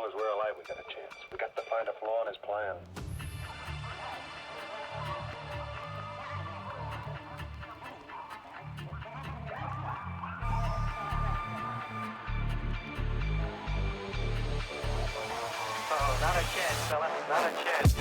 as we're alive, we got a chance. We got to find a flaw in his plan. Oh, not a chance, fella. Not a chance.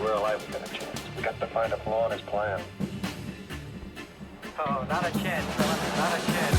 We're alive, we got a chance. We got to find a flaw in his plan. Oh, not a chance, fella. Not a chance.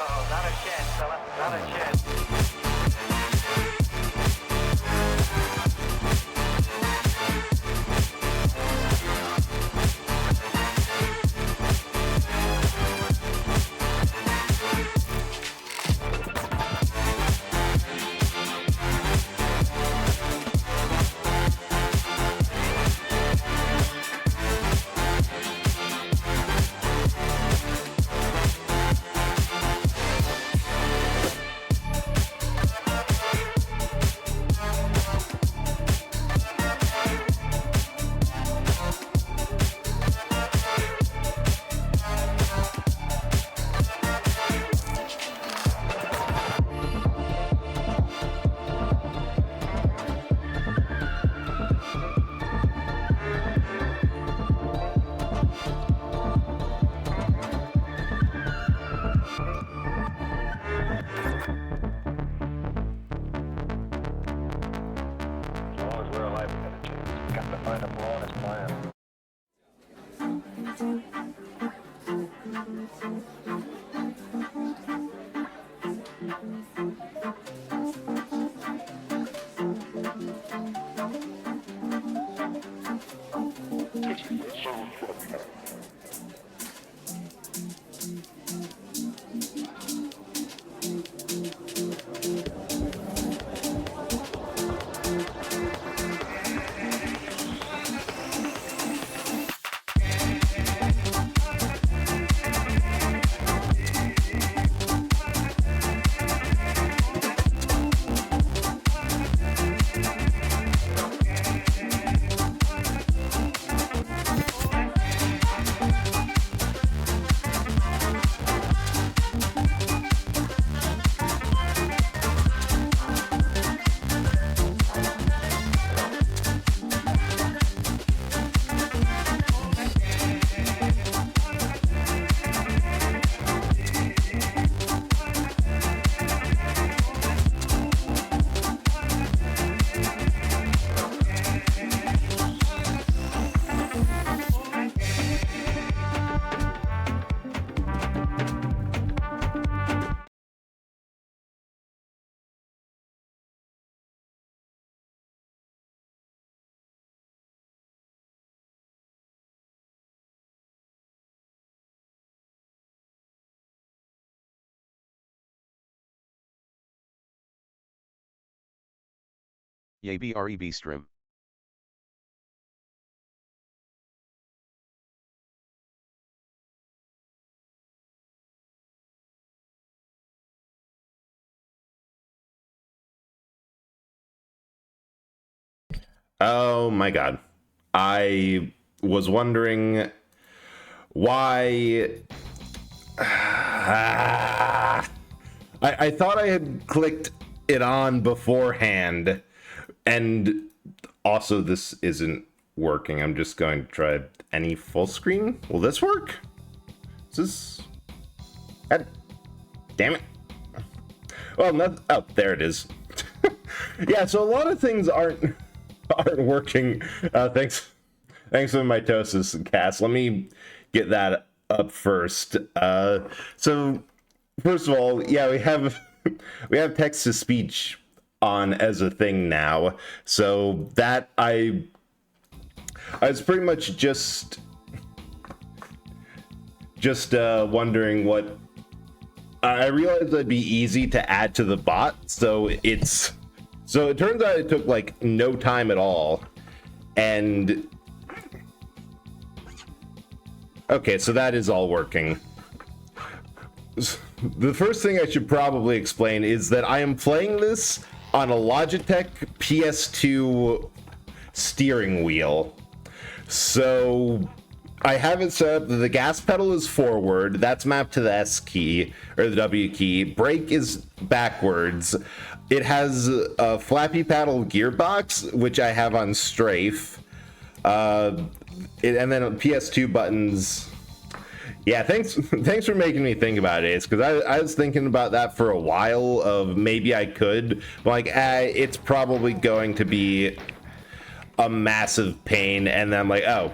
Oh, not a chance, fella. Not a chance. Yay BREB stream. Oh my god. I was wondering why. I thought I had clicked it on beforehand, and also this isn't working. I'm just going to try any full screen. Will this work? Is this? God damn it. Well, not. Oh, there it is. Yeah, so a lot of things aren't working. Thanks for the mitosis, Cass. Let me get that up first. So first of all, yeah, we have text to speech on as a thing now. So that I was pretty much just wondering what. I realized that'd be easy to add to the bot, so it turns out it took like no time at all. And okay, so that is all working. The first thing I should probably explain is that I am playing this on a Logitech PS2 steering wheel. So I have it set up that the gas pedal is forward, that's mapped to the S key, or the W key. Brake is backwards. It has a flappy paddle gearbox, which I have on strafe. And then PS2 buttons. Yeah, thanks for making me think about it, because I was thinking about that for a while, of maybe I could. Like, it's probably going to be a massive pain, and then I'm like, oh,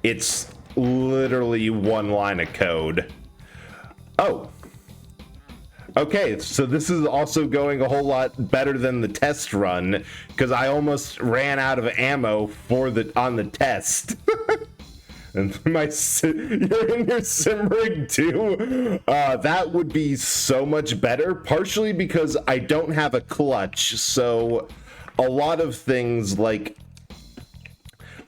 it's literally one line of code. Oh. Okay, so this is also going a whole lot better than the test run, because I almost ran out of ammo on the test. And you're in your sim rig too? That would be so much better, partially because I don't have a clutch, so a lot of things like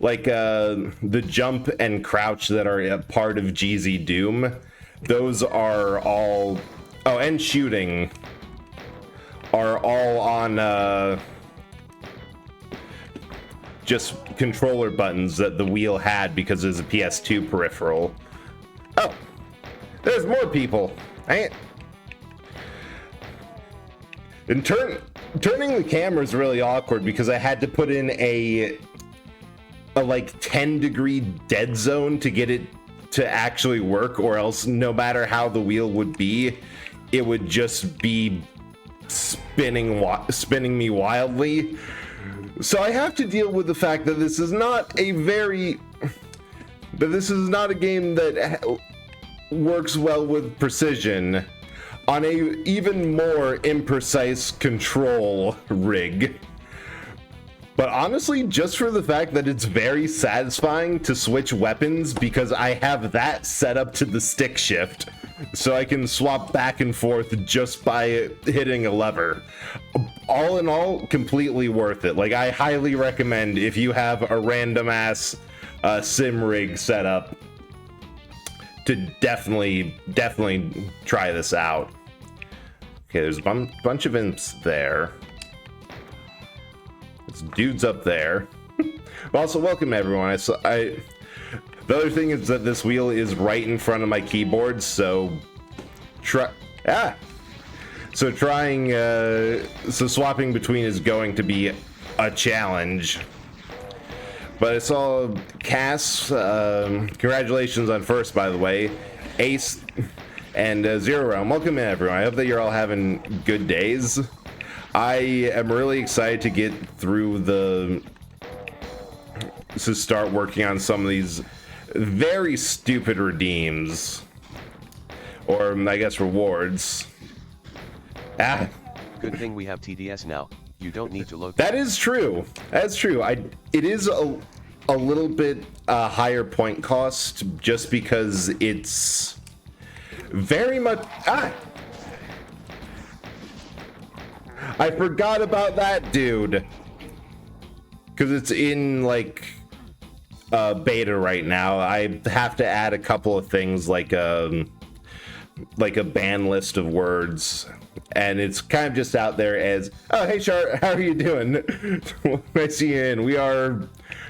the jump and crouch that are a part of GZ Doom, those are all, oh, and shooting are all on just controller buttons that the wheel had because it's a PS2 peripheral. Oh, there's more people. And turning the camera is really awkward because I had to put in a like 10-degree dead zone to get it to actually work, or else no matter how the wheel would be, it would just be spinning me wildly. So I have to deal with the fact that this is not a game that works well with precision on a even more imprecise control rig. But honestly, just for the fact that it's very satisfying to switch weapons, because I have that set up to the stick shift, so I can swap back and forth just by hitting a lever. All in all, completely worth it. Like, I highly recommend, if you have a random ass sim rig set up, to definitely try this out. Okay, there's a bunch of imps there. There's dudes up there. Also, welcome everyone. The other thing is that this wheel is right in front of my keyboard, so swapping between is going to be a challenge. But I saw Cass, congratulations on first, by the way, Ace, and Zero Realm. Welcome in, everyone. I hope that you're all having good days. I am really excited to get through to start working on some of these very stupid redeems, or I guess rewards. Good thing we have TDS now. You don't need to look. That is true. That's true. It is a little bit higher point cost, just because it's very much. I forgot about that dude. because it's in like beta right now. I have to add a couple of things like a ban list of words, and it's kind of just out there as, oh hey Char, how are you doing? Nice to see you in. We are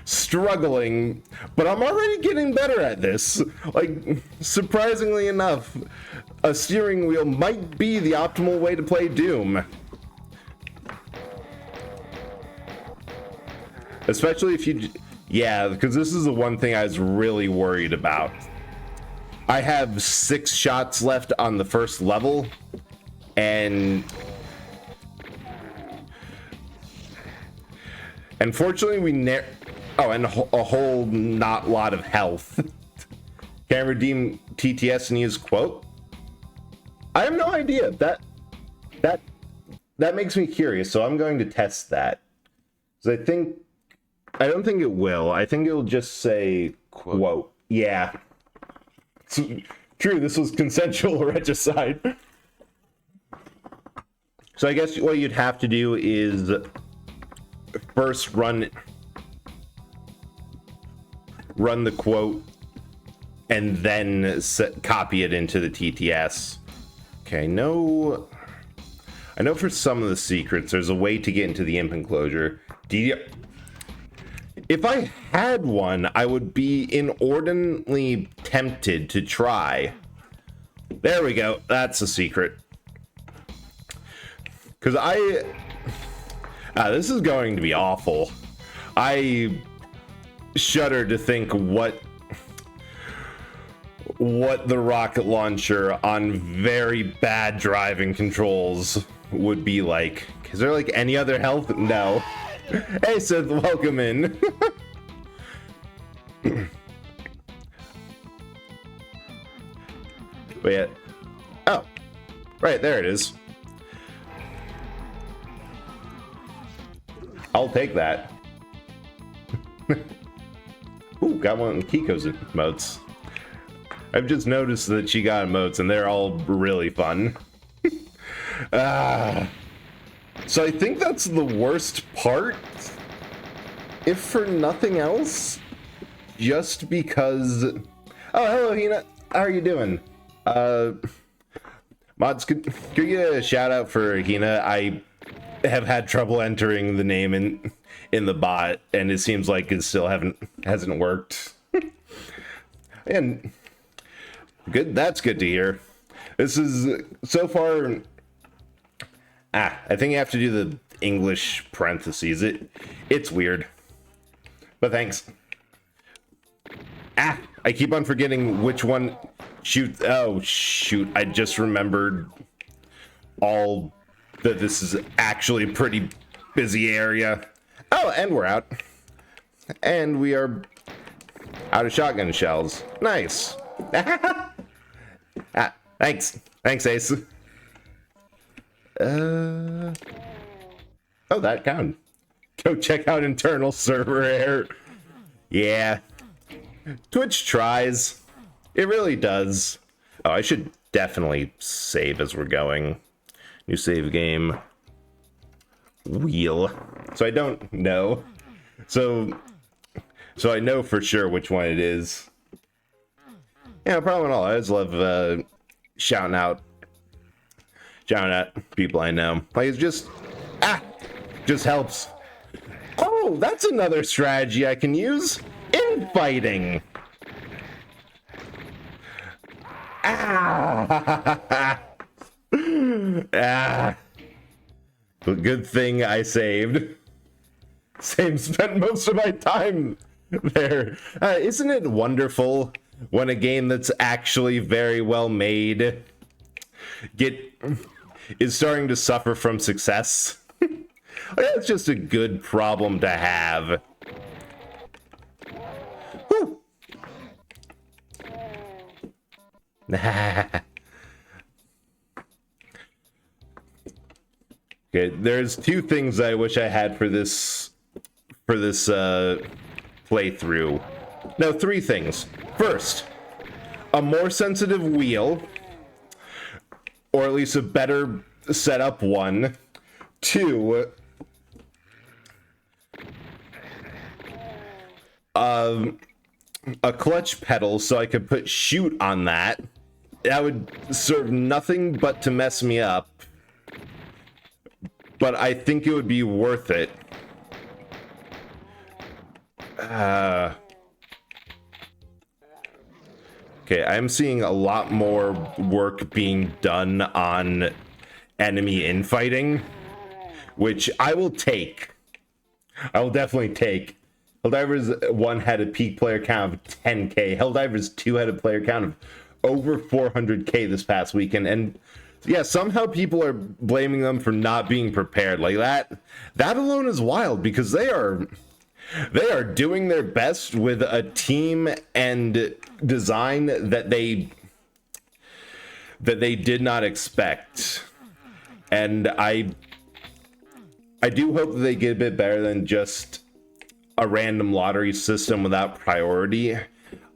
struggling, but I'm already getting better at this. Like, surprisingly enough, a steering wheel might be the optimal way to play Doom. Especially if you, yeah, because this is the one thing I was really worried about. I have 6 shots left on the first level, and unfortunately and a whole not lot of health. Can I redeem TTS and use quote? I have no idea. That makes me curious, so I'm going to test that. So I don't think it will. I think it'll just say quote. Yeah. True, this was consensual regicide. So I guess what you'd have to do is first run the quote and then copy it into the TTS. Okay, I know for some of the secrets there's a way to get into the imp enclosure. If I had one, I would be inordinately tempted to try. There we go. That's a secret. Because this is going to be awful. I shudder to think what the rocket launcher on very bad driving controls would be like. Is there like any other health? No. Hey Seth, welcome in. Wait. Oh, right there it is. I'll take that. Ooh, got one of Kiko's emotes. I've just noticed that she got emotes and they're all really fun. So I think that's the worst part, if for nothing else, just because... Oh, hello, Hina. How are you doing? Mods, could you get a shout out for Hina? I have had trouble entering the name in the bot, and it seems like it still hasn't worked. And good, that's good to hear. This is so far... I think you have to do the English parentheses. It's weird. But thanks. I keep on forgetting which one. Oh, shoot. I just remembered that this is actually a pretty busy area. Oh, and we're out. And we are out of shotgun shells. Nice. Thanks. Thanks, Ace. Oh, that counted. Go check out internal server error. Yeah. Twitch tries. It really does. Oh, I should definitely save as we're going. New save game. Wheel. So I don't know. So I know for sure which one it is. Yeah, problem at all. I just love shouting out people I know. Like, it's just helps. Oh, that's another strategy I can use. Infighting. Good thing I saved. Spent most of my time there. Isn't it wonderful when a game that's actually very well made is starting to suffer from success? That's just a good problem to have. Whew. Okay, there's 2 things I wish I had for this playthrough. No, 3 things. First, a more sensitive wheel, or at least a better setup one. 2, a clutch pedal so I could put shoot on that. That would serve nothing but to mess me up. But I think it would be worth it. Okay, I'm seeing a lot more work being done on enemy infighting, which I will take. I will definitely take. Helldivers 1 had a peak player count of 10k. Helldivers 2 had a player count of over 400k this past weekend. And yeah, somehow people are blaming them for not being prepared. Like that alone is wild, because they are doing their best with a team and design that they did not expect. And I do hope that they get a bit better than just a random lottery system without priority.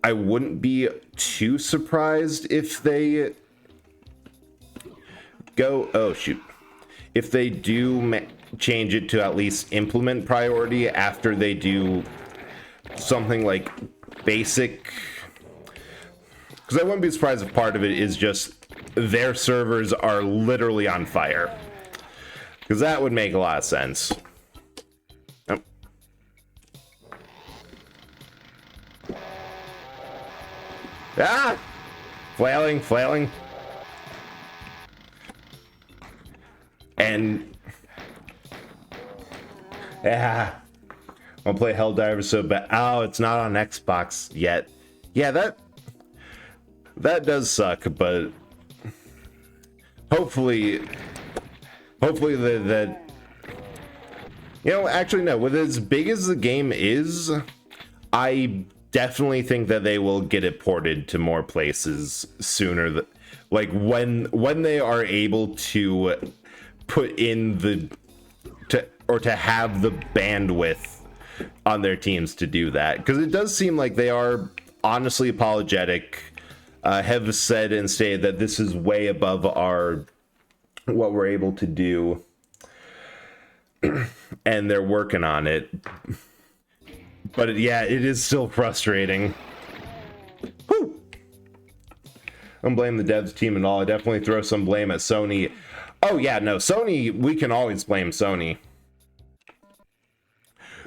I wouldn't be too surprised if they go, oh shoot, if they do change it to at least implement priority after they do something like basic, because I wouldn't be surprised if part of it is just their servers are literally on fire, because that would make a lot of sense. Ah! Flailing. And yeah, I'll play Helldivers so bad. Oh, it's not on Xbox yet. Yeah, that does suck, but hopefully that actually no, with as big as the game is, I definitely think that they will get it ported to more places sooner. Like when they are able to put in to have the bandwidth on their teams to do that, because it does seem like they are honestly apologetic. Have said and stated that this is way above what we're able to do, and they're working on it. But yeah, it is still frustrating. Whew. I don't blame the devs team at all. I definitely throw some blame at Sony. Oh yeah, no, Sony, we can always blame Sony.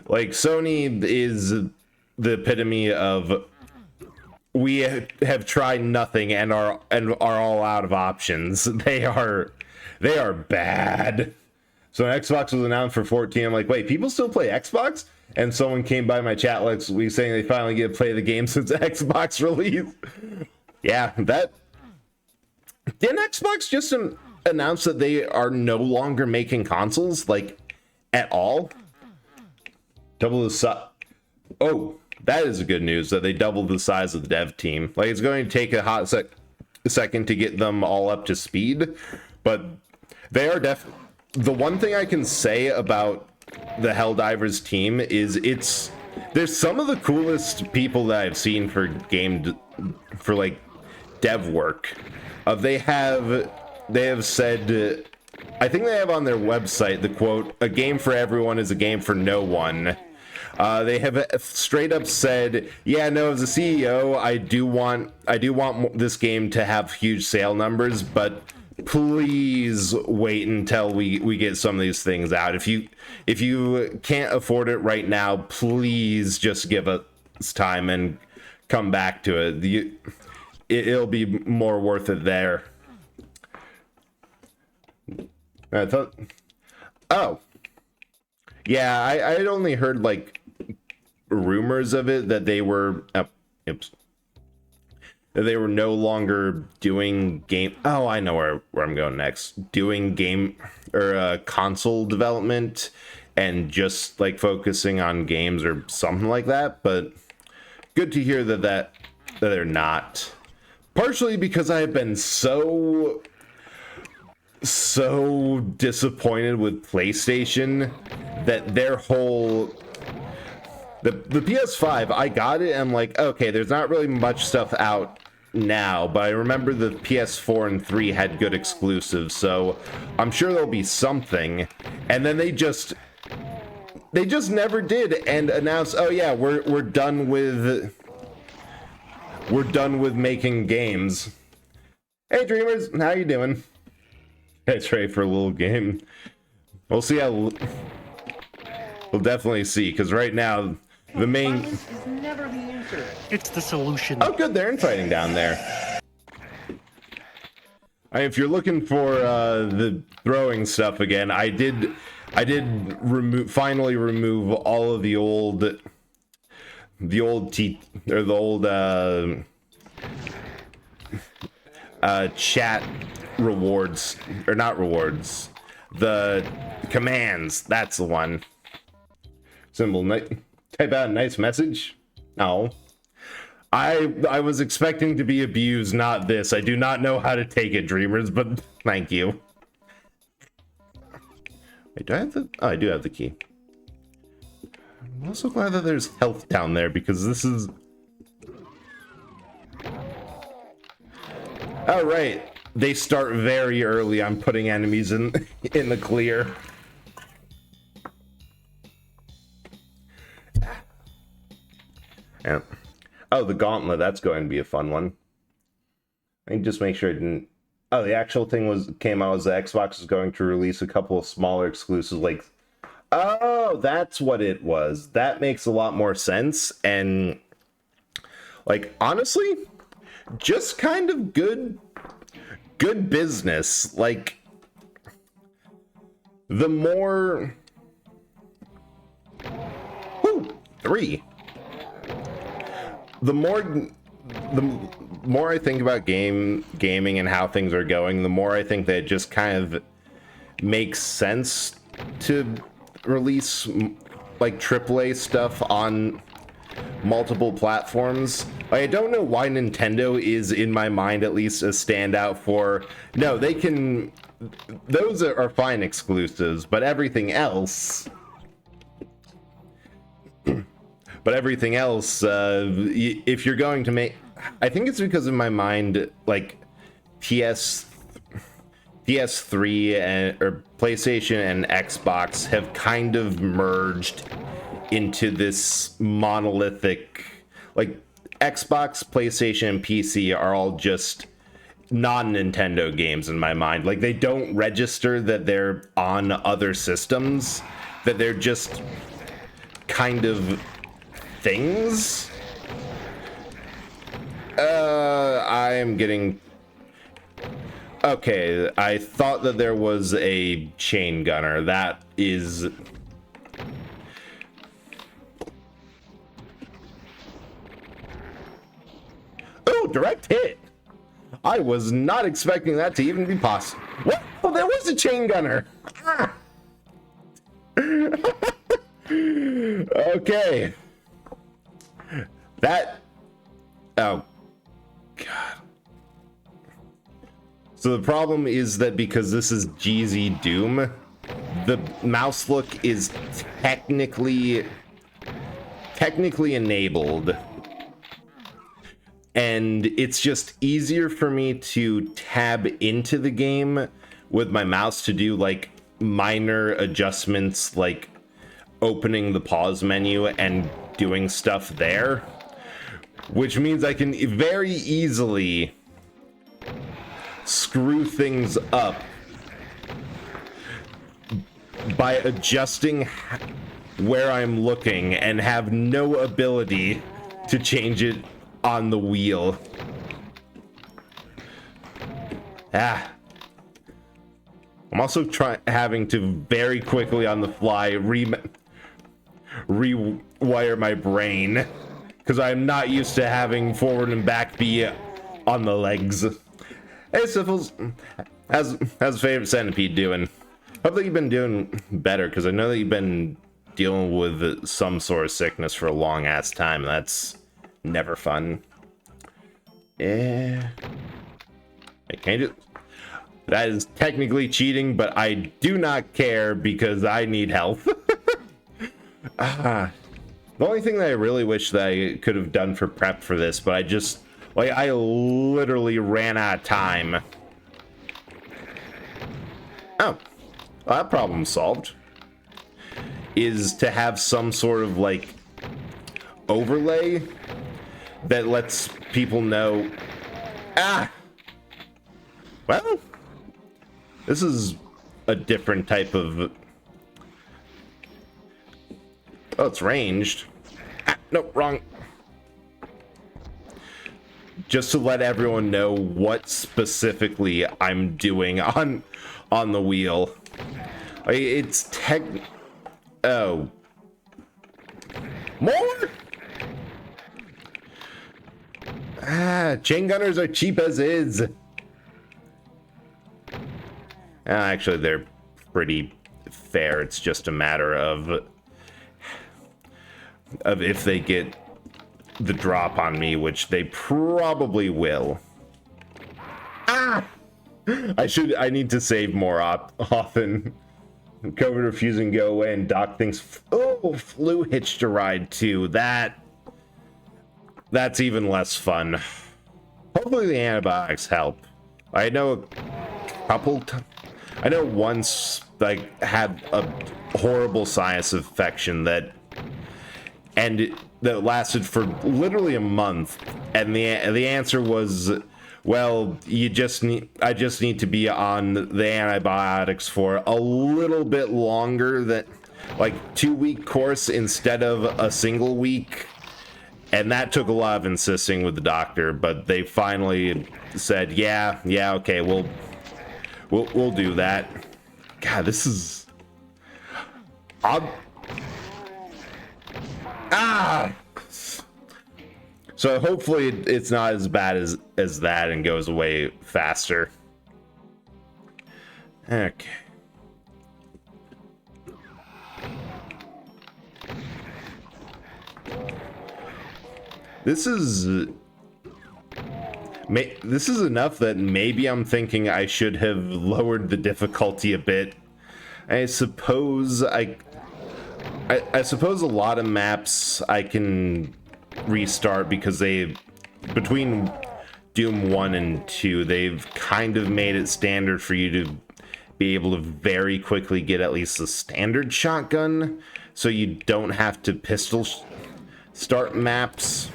Like, Sony is the epitome of, we have tried nothing and are all out of options. They are bad. So when Xbox was announced for 14, I'm like, wait, people still play Xbox? And someone came by my chat last week saying they finally get to play the game since Xbox release. Yeah, didn't Xbox just announce that they are no longer making consoles, like, at all? Double the size. Oh, that is good news, that they doubled the size of the dev team. Like, it's going to take a hot second to get them all up to speed, but they are definitely... The one thing I can say about the Helldivers team is there's some of the coolest people that I've seen for like dev work. They have said, I think they have on their website the quote, "A game for everyone is a game for no one." They have straight up said, yeah, no, as a CEO, I do want this game to have huge sale numbers, but please wait until we get some of these things out. If you can't afford it right now, please just give us time and come back to it. It'll be more worth it there. I thought, oh yeah, I had only heard like rumors of it that they were that they were no longer doing game. Oh, I know where I'm going next. Doing game or console development and just like focusing on games or something like that. But good to hear that they're not. Partially because I have been so disappointed with PlayStation that their whole the PS5, I got it and I'm like, okay, there's not really much stuff out now, but I remember the PS4 and 3 had good exclusives, so I'm sure there'll be something. And then they just They just never did and announced, oh yeah, we're done with making games. Hey Dreamers, how you doing? It's ready for a little game. We'll see how we'll definitely see, because right now the main Violence is never the answer. It's the solution. oh good, they're infighting down there. If you're looking for the throwing stuff again, I did finally remove all of the old chat rewards, or not rewards, the commands. That's the one. Symbol, type out a nice message. No. I was expecting to be abused, not this. I do not know how to take it, Dreamers, but thank you. Wait, do I have the... Oh, I do have the key. I'm also glad that there's health down there, because this is... Oh, right. They start very early on putting enemies in the clear. Yeah. Oh, the gauntlet. That's going to be a fun one. I think just make sure I didn't... Oh, the actual thing came out as the Xbox is going to release a couple of smaller exclusives, like... Oh, that's what it was. That makes a lot more sense, and... Like, honestly, just kind of good business. Like, the more... Woo! 3. The more I think about gaming and how things are going, the more I think that it just kind of makes sense to release like AAA stuff on multiple platforms. I don't know why Nintendo is, in my mind at least, a standout for... No, they can... Those are fine exclusives, but everything else... But everything else, if you're going to make... I think it's because in my mind, like, PS3 and or PlayStation and Xbox have kind of merged into this monolithic... Like, Xbox, PlayStation, and PC are all just non-Nintendo games in my mind. Like, they don't register that they're on other systems, that they're just kind of... things. I am getting... Okay, I thought that there was a chain gunner. That is... Oh, direct hit! I was not expecting that to even be possible. What? Oh, there was a chain gunner! Ah. Okay. That... Oh. God. So the problem is that because this is GZ Doom, the mouse look is technically enabled. And it's just easier for me to tab into the game with my mouse to do like minor adjustments, like opening the pause menu and doing stuff there, which means I can very easily screw things up by adjusting where I'm looking and have no ability to change it on the wheel. I'm also having to very quickly on the fly rewire my brain because I'm not used to having forward and back be on the legs. Hey Syphils, how's Favorite Centipede doing? Hope that you've been doing better, because I know that you've been dealing with some sort of sickness for a long ass time. That's never fun. Yeah. I can't just... That is technically cheating, but I do not care because I need health. The only thing that I really wish that I could have done for prep for this, but I just... Like, I literally ran out of time. Oh. Well, that problem's solved. is to have some sort of like overlay that lets people know, well, this is a different type of, oh, it's ranged. Nope, wrong. Just to let everyone know what specifically I'm doing on the wheel. It's oh. More? Chain gunners are cheap as is. Actually, they're pretty fair. It's just a matter of if they get the drop on me, which they probably will. I need to save more often. COVID refusing to go away, and Doc thinks, oh, flu hitched a ride too. That's even less fun. Hopefully the antibiotics help. I know I know once I had a horrible sinus infection that lasted for literally a month, and the answer was, well, I just need to be on the antibiotics for a little bit longer, that like 2-week course instead of a single week. And that took a lot of insisting with the doctor, but they finally said, yeah, okay, we'll do that. God, this is so hopefully it's not as bad as that and goes away faster. Okay. This is enough that maybe I'm thinking I should have lowered the difficulty a bit. I suppose I suppose a lot of maps I can restart because between Doom 1 and 2, they've kind of made it standard for you to be able to very quickly get at least a standard shotgun, so you don't have to pistol start maps.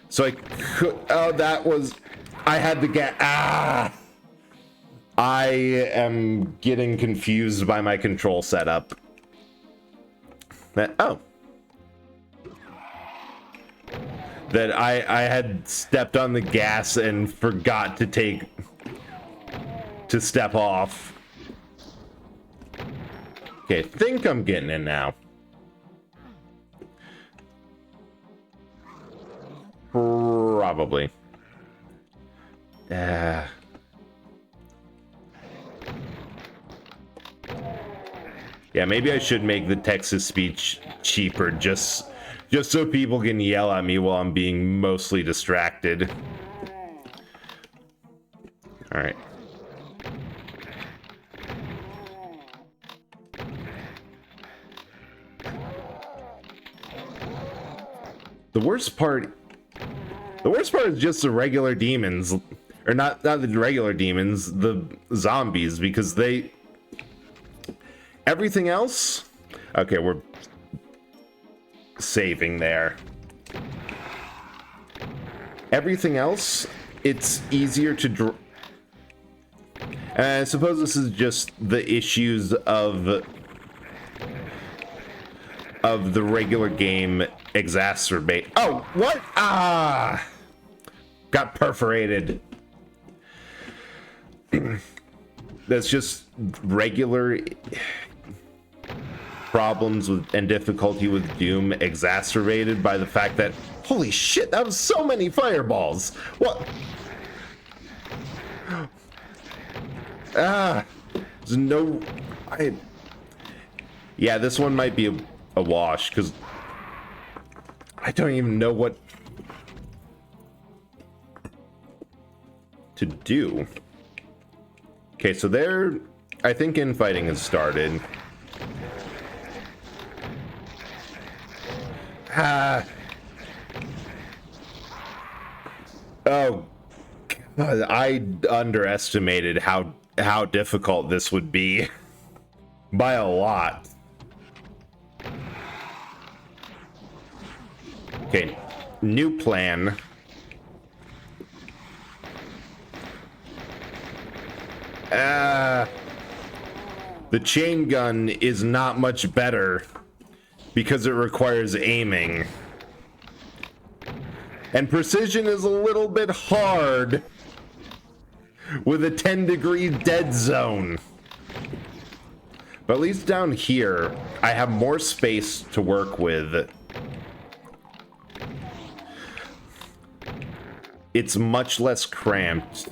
So I could, I had to get, I am getting confused by my control setup. That I had stepped on the gas and forgot to step off. Okay, I think I'm getting it now. Probably. Yeah, maybe I should make the Texas speech cheaper, just so people can yell at me while I'm being mostly distracted. All right. The worst part is just the regular demons, or not the regular demons, the zombies, because everything else. Okay, we're saving there. Everything else, it's easier to and I suppose this is just the issues of the regular game exacerbate. Oh, what? Got perforated. That's just regular problems and difficulty with Doom exacerbated by the fact that, holy shit, that was so many fireballs. What? There's no... Yeah, this one might be a wash, because I don't even know what to do. Okay, so there, I think infighting has started. Oh, God, I underestimated how difficult this would be by a lot. Okay, new plan. The chain gun is not much better because it requires aiming. And precision is a little bit hard with a 10-degree dead zone. But at least down here, I have more space to work with. It's much less cramped.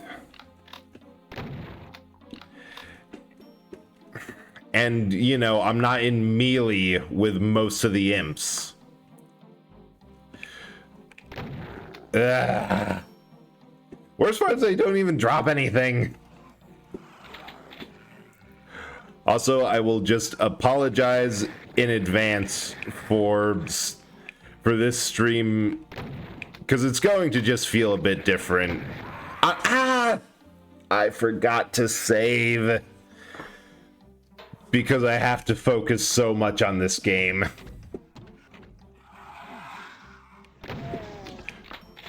And, you know, I'm not in melee with most of the imps. Ugh. Worst part is they don't even drop anything. Also, I will just apologize in advance for this stream, because it's going to just feel a bit different. I forgot to save, because I have to focus so much on this game.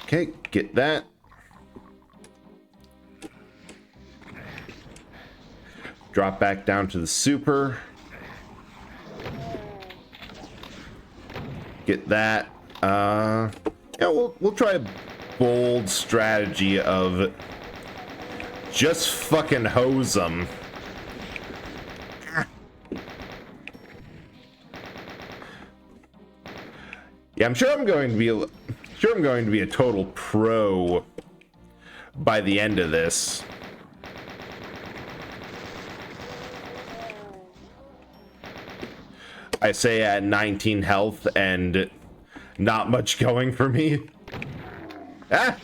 Okay, get that. Drop back down to the super. Get that. Yeah, we'll try a bold strategy of just fucking hose them. Yeah, I'm sure I'm going to be a total pro by the end of this. I say at 19 health and not much going for me. Ah!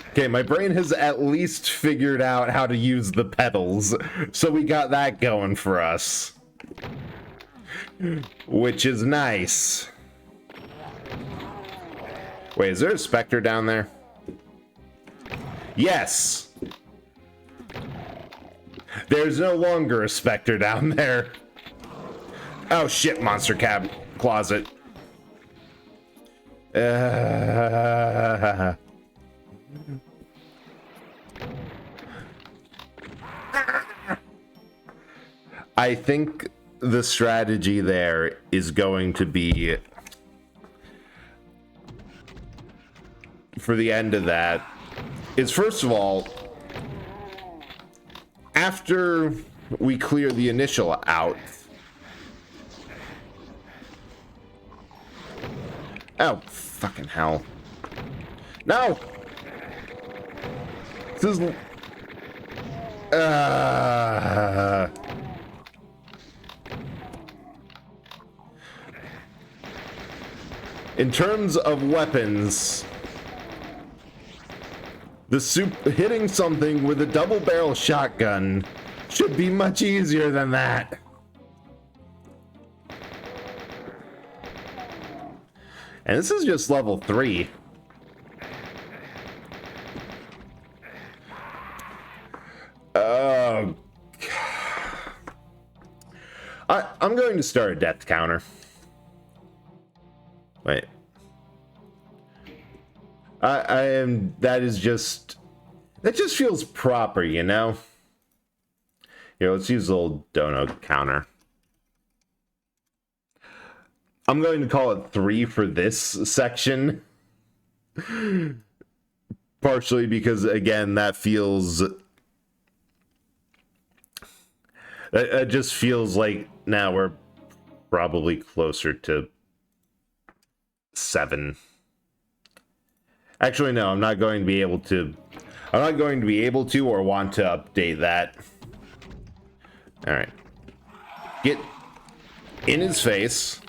Okay, my brain has at least figured out how to use the pedals, so we got that going for us. Which is nice. Wait, is there a Spectre down there? Yes! There's no longer a Spectre down there. Oh shit, monster cab closet. I think the strategy there is going to be, for the end of that, is first of all, after we clear the initial out. Oh, fucking hell. No! This is... In terms of weapons, hitting something with a double barrel shotgun should be much easier than that. And this is just level 3. Oh, I'm going to start a death counter. Wait. That just feels proper, you know? Here, let's use the old dono counter. I'm going to call it 3 for this section. Partially because, again, that feels... It just feels like now we're probably closer to 7. Actually, no, I'm not going to be able to or want to update that. All right. Get in his face.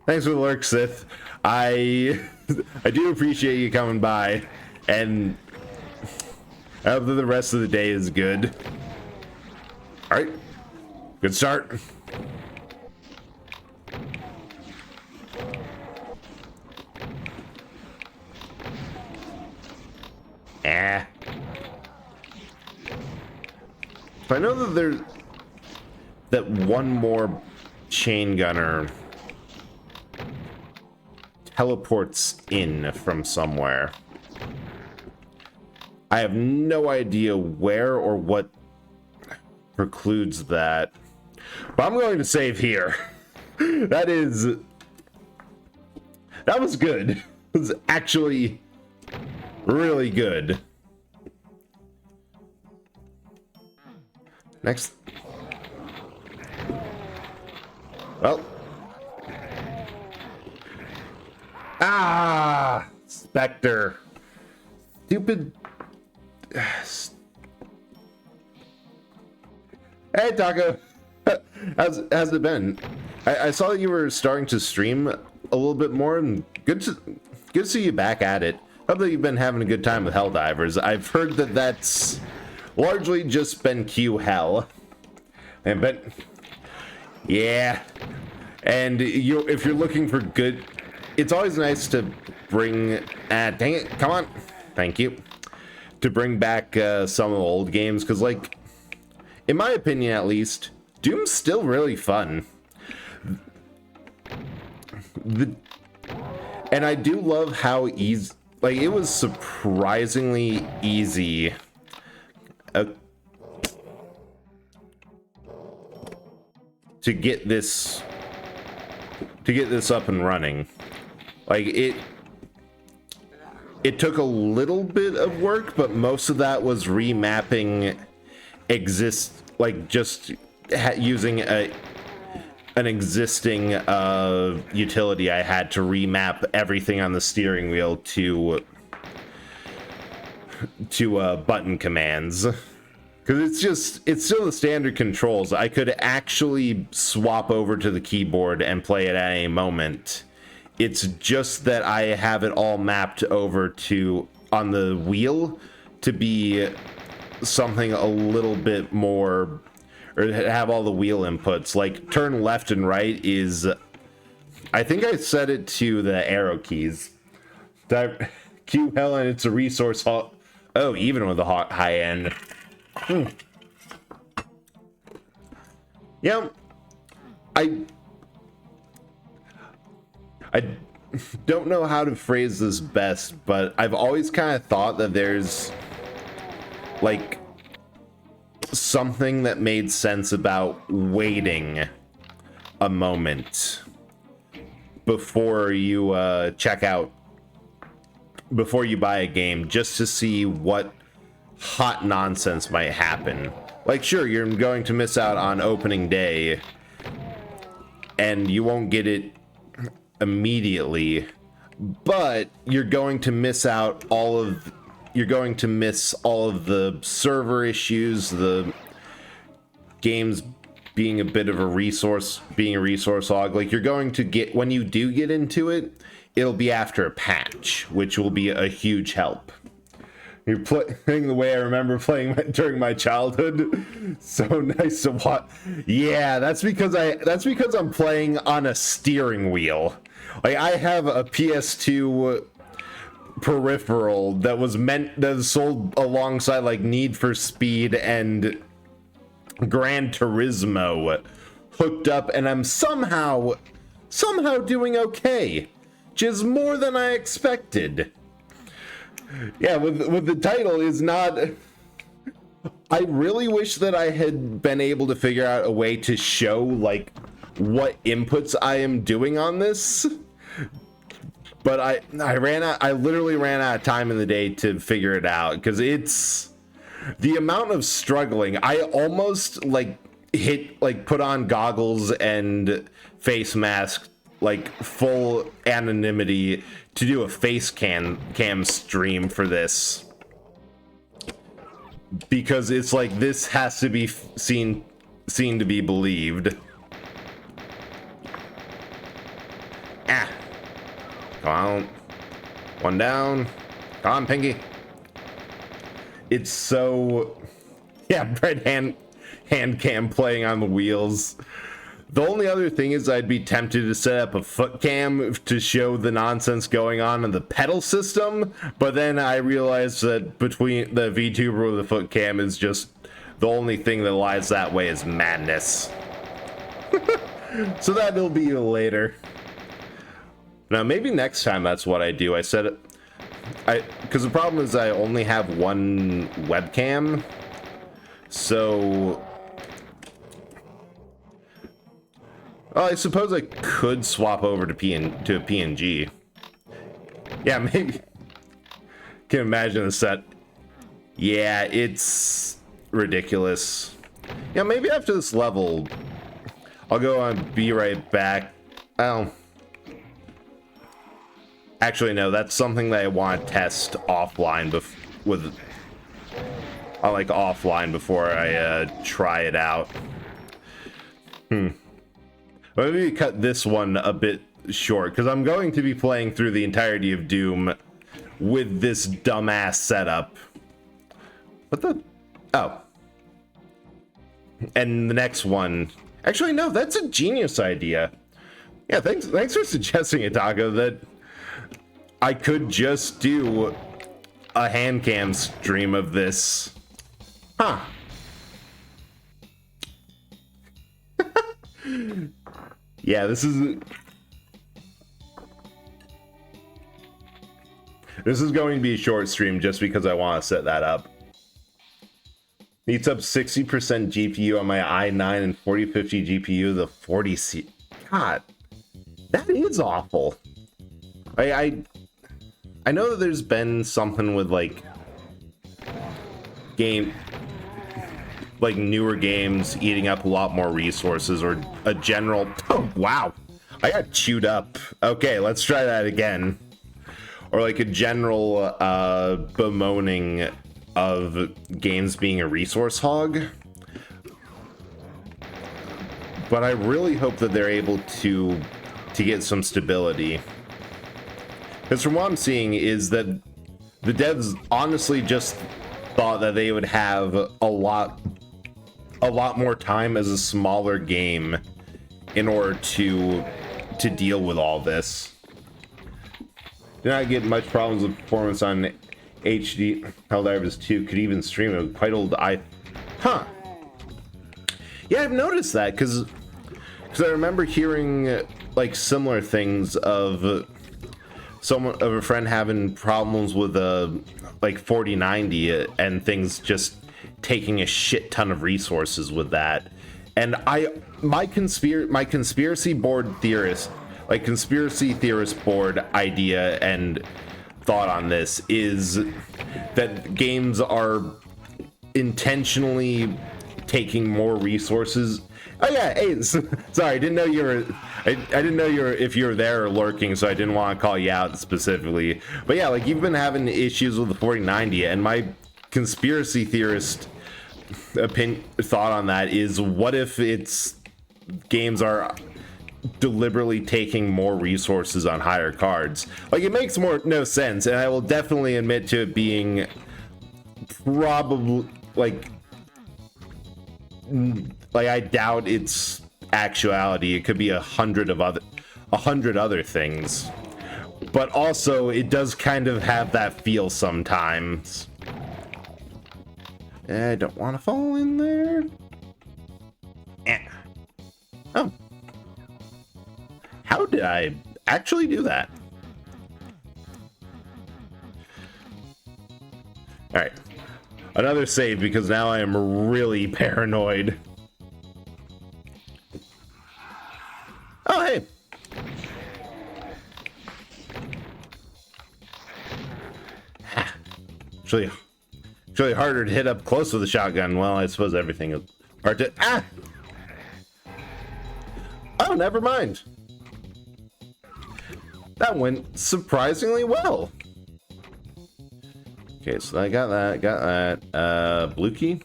Thanks for the lurk, Sith. I do appreciate you coming by, and I hope that the rest of the day is good. All right. Good start. I know that that one more chain gunner teleports in from somewhere. I have no idea where or what precludes that, but I'm going to save here. That was good. It was actually really good. Next. Well. Ah! Spectre. Stupid. Hey, Taco. How's it been? I saw that you were starting to stream a little bit more, and good to see you back at it. Hope that you've been having a good time with Helldivers. I've heard that that's largely just been Q Hell, but yeah. And if you're looking for good, it's always nice to bring. Dang it! Come on, thank you. To bring back some of the old games, because, like, in my opinion at least, Doom's still really fun. And I do love how easy, like, it was surprisingly easy to get this up and running. Like, it took a little bit of work, but most of that was remapping just using an existing utility I had to remap everything on the steering wheel to button commands. Because it's still the standard controls. I could actually swap over to the keyboard and play it at any moment. It's just that I have it all mapped over to, on the wheel, to be something a little bit more, or have all the wheel inputs. Like, turn left and right is, I think I set it to the arrow keys. Q Hell, and it's a resource hall. Oh, even with the high end. Yeah, I don't know how to phrase this best, but I've always kind of thought that there's, like, something that made sense about waiting a moment before you check out, before you buy a game, just to see what hot nonsense might happen. Like, sure, you're going to miss out on opening day and you won't get it immediately, but you're going to miss all of the server issues, the games being a bit of a resource hog. Like, you're going to get, when you do get into it, it'll be after a patch, which will be a huge help. You're playing the way I remember playing during my childhood. So nice to watch. Yeah, that's because I'm playing on a steering wheel. Like, I have a PS2 peripheral that was sold alongside, like, Need for Speed and Gran Turismo hooked up, and I'm somehow doing okay, which is more than I expected. Yeah, with the title is not. I really wish that I had been able to figure out a way to show, like, what inputs I am doing on this, but I literally ran out of time in the day to figure it out, because it's the amount of struggling. I almost, like, put on goggles and face mask, like, full anonymity, to do a face cam stream for this, because it's like, this has to be seen to be believed. Come on, one down. Come on, Pinky. It's so, yeah, Brett hand cam playing on the wheels. The only other thing is, I'd be tempted to set up a foot cam to show the nonsense going on in the pedal system, but then I realized that between the VTuber with the foot cam is just the only thing that lies that way is madness. So that'll be later. Now, maybe next time that's what I do. Because the problem is I only have one webcam. So... Well, I suppose I could swap over to a PNG. Yeah, maybe. Can imagine the set. Yeah, it's ridiculous. Yeah, maybe after this level, I'll go on Be Right Back. Oh. Actually, no, that's something that I want to test offline offline before I try it out. Maybe cut this one a bit short, because I'm going to be playing through the entirety of Doom with this dumbass setup. What the? Oh. And the next one... Actually, no, that's a genius idea. Yeah, thanks for suggesting it, Taco, that I could just do a hand cam stream of this. Huh. Yeah, this is going to be a short stream just because I want to set that up. Needs up 60% GPU on my i9 and 4050 GPU, the 40C. God, that is awful. I know that there's been something with like newer games eating up a lot more resources, or a general... Oh, wow. I got chewed up. Okay, let's try that again. Or like a general bemoaning of games being a resource hog. But I really hope that they're able to get some stability. Because from what I'm seeing is that the devs honestly just thought that they would have a lot more time as a smaller game in order to deal with all this. Did not get much problems with performance on HD. Helldivers 2 could even stream a quite old Huh. Yeah, I've noticed that because I remember hearing like similar things of a friend having problems with like 4090 and things just taking a shit ton of resources with that. And my conspiracy theorist board idea and thought on this is that games are intentionally taking more resources. Oh yeah, hey, sorry, I didn't know you were. I didn't know if you were there or lurking, so I didn't want to call you out specifically. But yeah, like you've been having issues with the 4090, and my conspiracy theorist thought on that is, what if games are deliberately taking more resources on higher cards? Like, it makes no sense, and I will definitely admit to it being probably like I doubt it's actuality. It could be 100 other things, but also it does kind of have that feel sometimes. I don't want to fall in there. Oh, how did I actually do that? All right, another save, because now I am really paranoid. Oh, hey. It's really harder to hit up close with a shotgun. Well, I suppose everything is hard to... Ah! Oh, never mind. That went surprisingly well. Okay, so I got that. Blue key?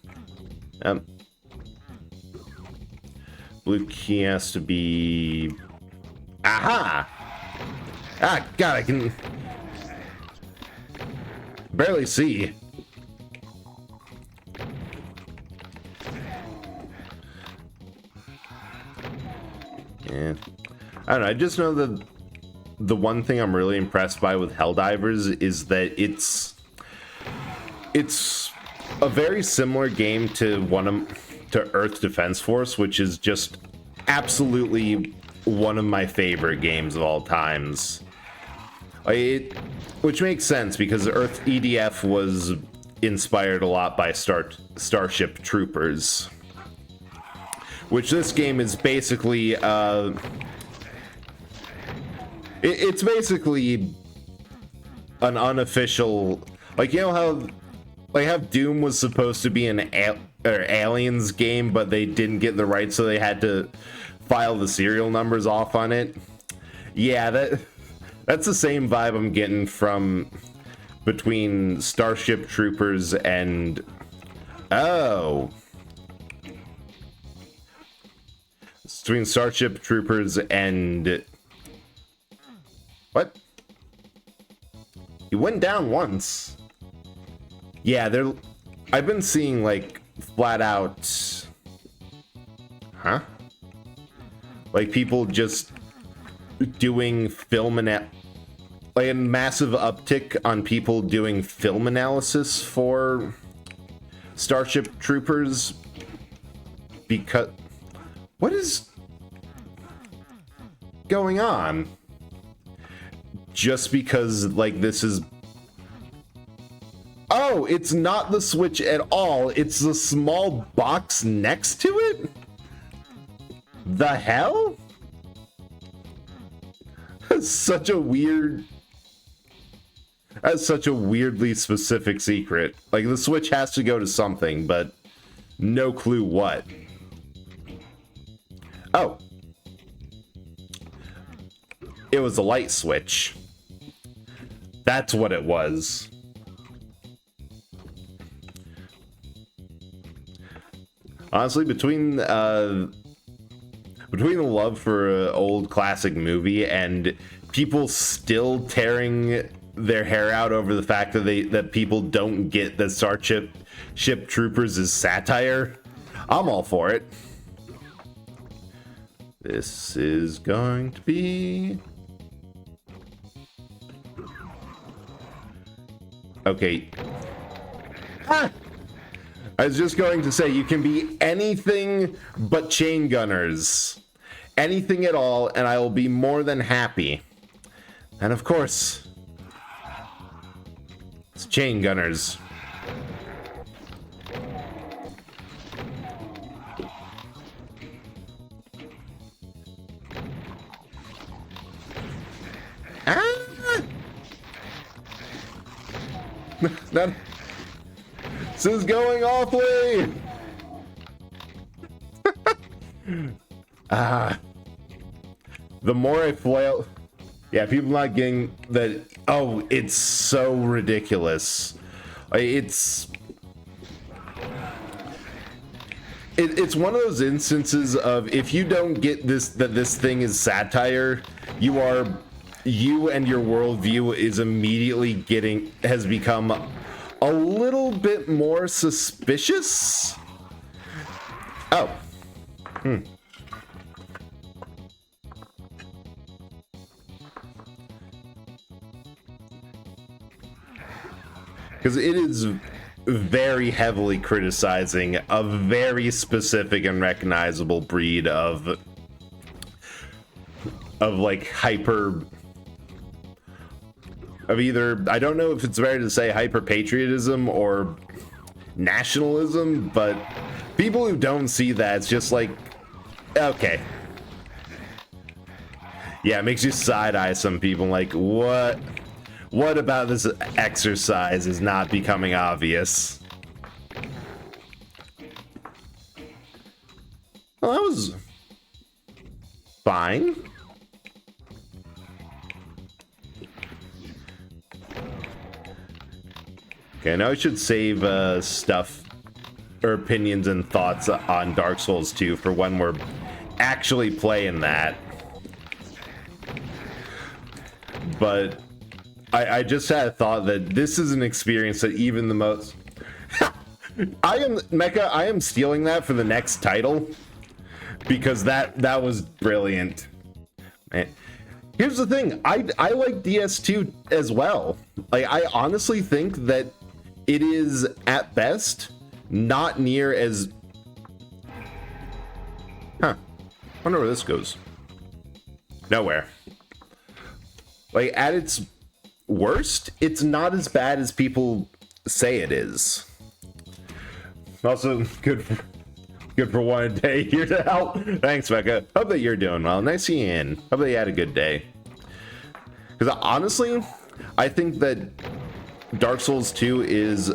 Blue key has to be... Aha! Ah, God, I can barely see. Yeah. I don't know, I just know that the one thing I'm really impressed by with Helldivers is that it's a very similar game to Earth Defense Force, which is just absolutely one of my favorite games of all times. Which makes sense because Earth EDF was inspired a lot by Starship Troopers, which this game is basically it's basically an unofficial, like, you know how Doom was supposed to be an Aliens game, but they didn't get the rights, so they had to file the serial numbers off on it. Yeah, that's the same vibe I'm getting from between Starship Troopers and between Starship Troopers and what? He went down once. Yeah, I've been seeing like flat out, like people just doing film like a massive uptick on people doing film analysis for Starship Troopers, because what is going on? Just because, like, this is... Oh, it's not the Switch at all. It's the small box next to it? The hell? That's such a weird... That's such a weirdly specific secret. Like, the Switch has to go to something, but no clue what. Oh. It was a light switch. That's what it was. Honestly, between the love for an old classic movie and people still tearing their hair out over the fact that people don't get that Starship Troopers is satire, I'm all for it. This is going to be... Okay. Ah! I was just going to say, you can be anything but chain gunners. Anything at all, and I will be more than happy. And of course, it's chain gunners. Ah! This is going awfully. The more I flail, yeah, people not getting that. Oh, it's so ridiculous. It's one of those instances of, if you don't get this, that this thing is satire, you and your worldview is immediately has become a little bit more suspicious. Oh. Because it is very heavily criticizing a very specific and recognizable breed of like either, I don't know if it's better to say hyper patriotism or nationalism, but people who don't see that, it's just like, okay. Yeah, it makes you side-eye some people, like, what about this exercise is not becoming obvious? Well, that was fine. Okay, now I should save stuff or opinions and thoughts on Dark Souls 2 for when we're actually playing that. But I just had a thought that this is an experience that even the most... Mecha, I am stealing that for the next title, because that was brilliant. Man. Here's the thing, I like DS2 as well. Like, I honestly think that it is, at best, not near as... Wonder where this goes. Nowhere. Like, at its worst, it's not as bad as people say it is. Also, good for one day here to help. Thanks, Becca. Hope that you're doing well. Nice seeing you in. Hope that you had a good day. Because honestly, I think that Dark Souls 2 is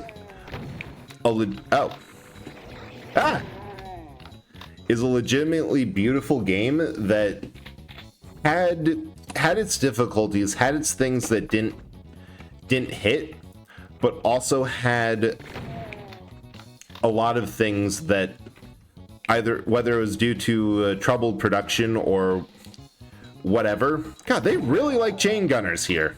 is a legitimately beautiful game that had its difficulties, had its things that didn't hit, but also had a lot of things that either, whether it was due to troubled production or whatever. God, they really like chain gunners here.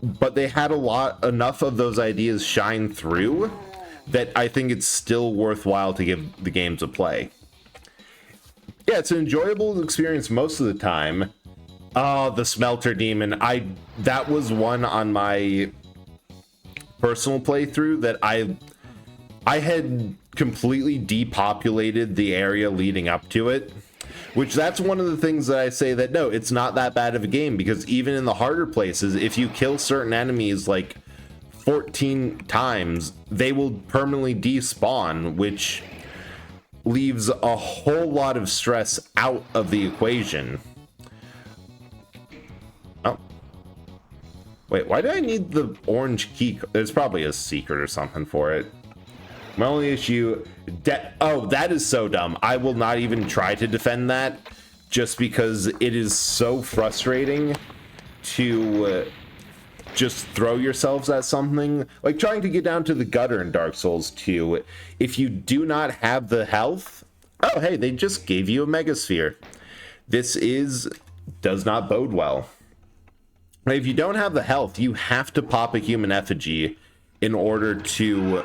But they had enough of those ideas shine through that I think it's still worthwhile to give the game a play. Yeah, it's an enjoyable experience most of the time. Oh, the Smelter Demon. That was one on my personal playthrough that I had completely depopulated the area leading up to it. Which that's one of the things that I say that no, it's not that bad of a game, because even in the harder places, if you kill certain enemies like 14 times, they will permanently despawn, which leaves a whole lot of stress out of the equation. Oh. Wait, why do I need the orange key? There's probably a secret or something for it. My only issue... oh, that is so dumb. I will not even try to defend that, just because it is so frustrating to just throw yourselves at something. Like trying to get down to the gutter in Dark Souls 2. If you do not have the health... Oh, hey, they just gave you a Megasphere. This does not bode well. If you don't have the health, you have to pop a human effigy in order to...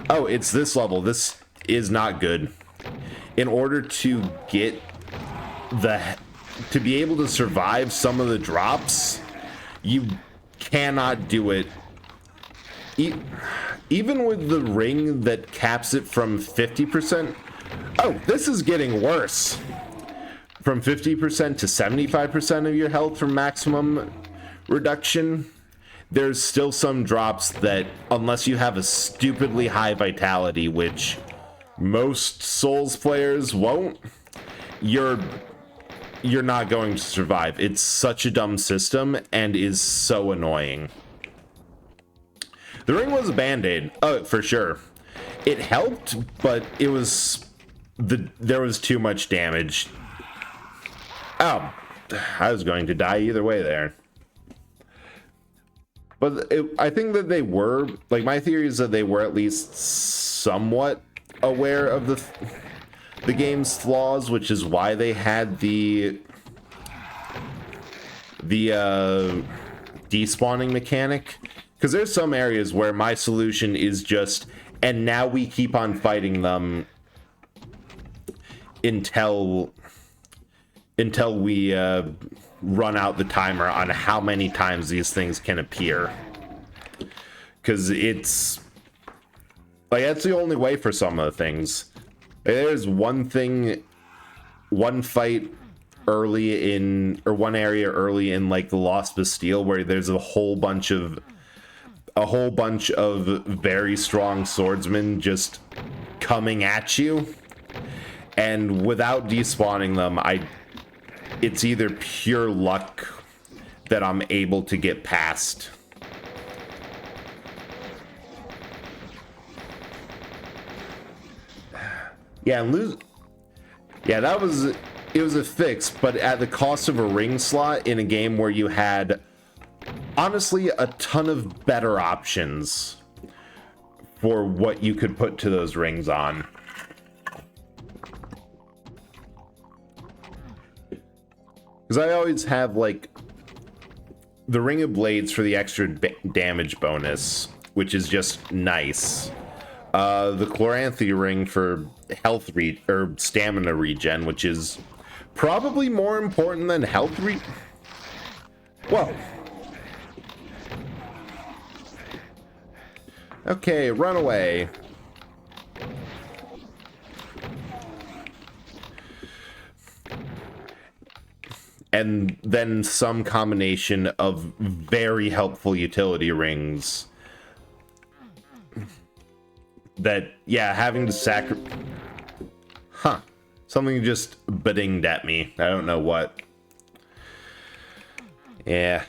Oh, it's this level. This is not good. In order to get to be able to survive some of the drops, you cannot do it. Even with the ring that caps it from 50%. Oh, this is getting worse. From 50% to 75% of your health from maximum reduction. There's still some drops that, unless you have a stupidly high vitality, which most Souls players won't, you're not going to survive. It's such a dumb system and is so annoying. The ring was a band-aid, for sure. It helped, but it was there was too much damage. Oh, I was going to die either way there. But I think that they were, like, my theory is that they were at least somewhat aware of the game's flaws, which is why they had the despawning mechanic. Because there's some areas where my solution is just, and now we keep on fighting them until we run out the timer on how many times these things can appear. Because it's like, that's the only way for some of the things. There's one fight early in, or one area early in, like the Lost Bastille, where there's a whole bunch of very strong swordsmen just coming at you, and without despawning them, it's either pure luck that I'm able to get past. Yeah, it was a fix, but at the cost of a ring slot in a game where you had, honestly, a ton of better options for what you could put to those rings on. Because I always have, like, the Ring of Blades for the extra damage bonus, which is just nice. The Chloranthy ring for health or stamina regen, which is probably more important than health Whoa. Okay, run away. and then some combination of very helpful utility rings that, yeah, having to something just ba-dinged at me. I don't know what. Yeah.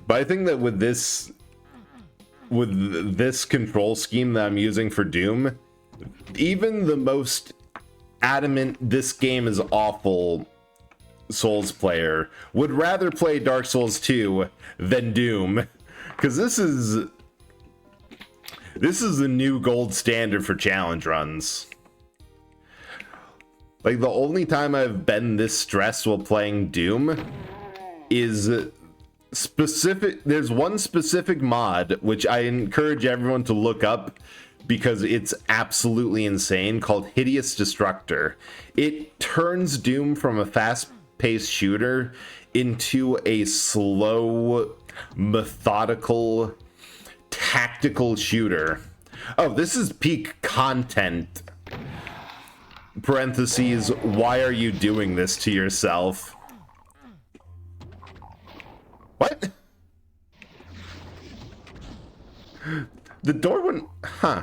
But I think that with this control scheme that I'm using for Doom, even the most adamant this game is awful Souls player would rather play Dark Souls 2 than Doom, because this is the new gold standard for challenge runs. Like, the only time I've been this stressed while playing Doom is there's one specific mod which I encourage everyone to look up because it's absolutely insane, called Hideous Destructor. It turns Doom from a fast-paced shooter into a slow, methodical, tactical shooter. Oh, this is peak content. Parentheses, why are you doing this to yourself? What? The door went... Huh.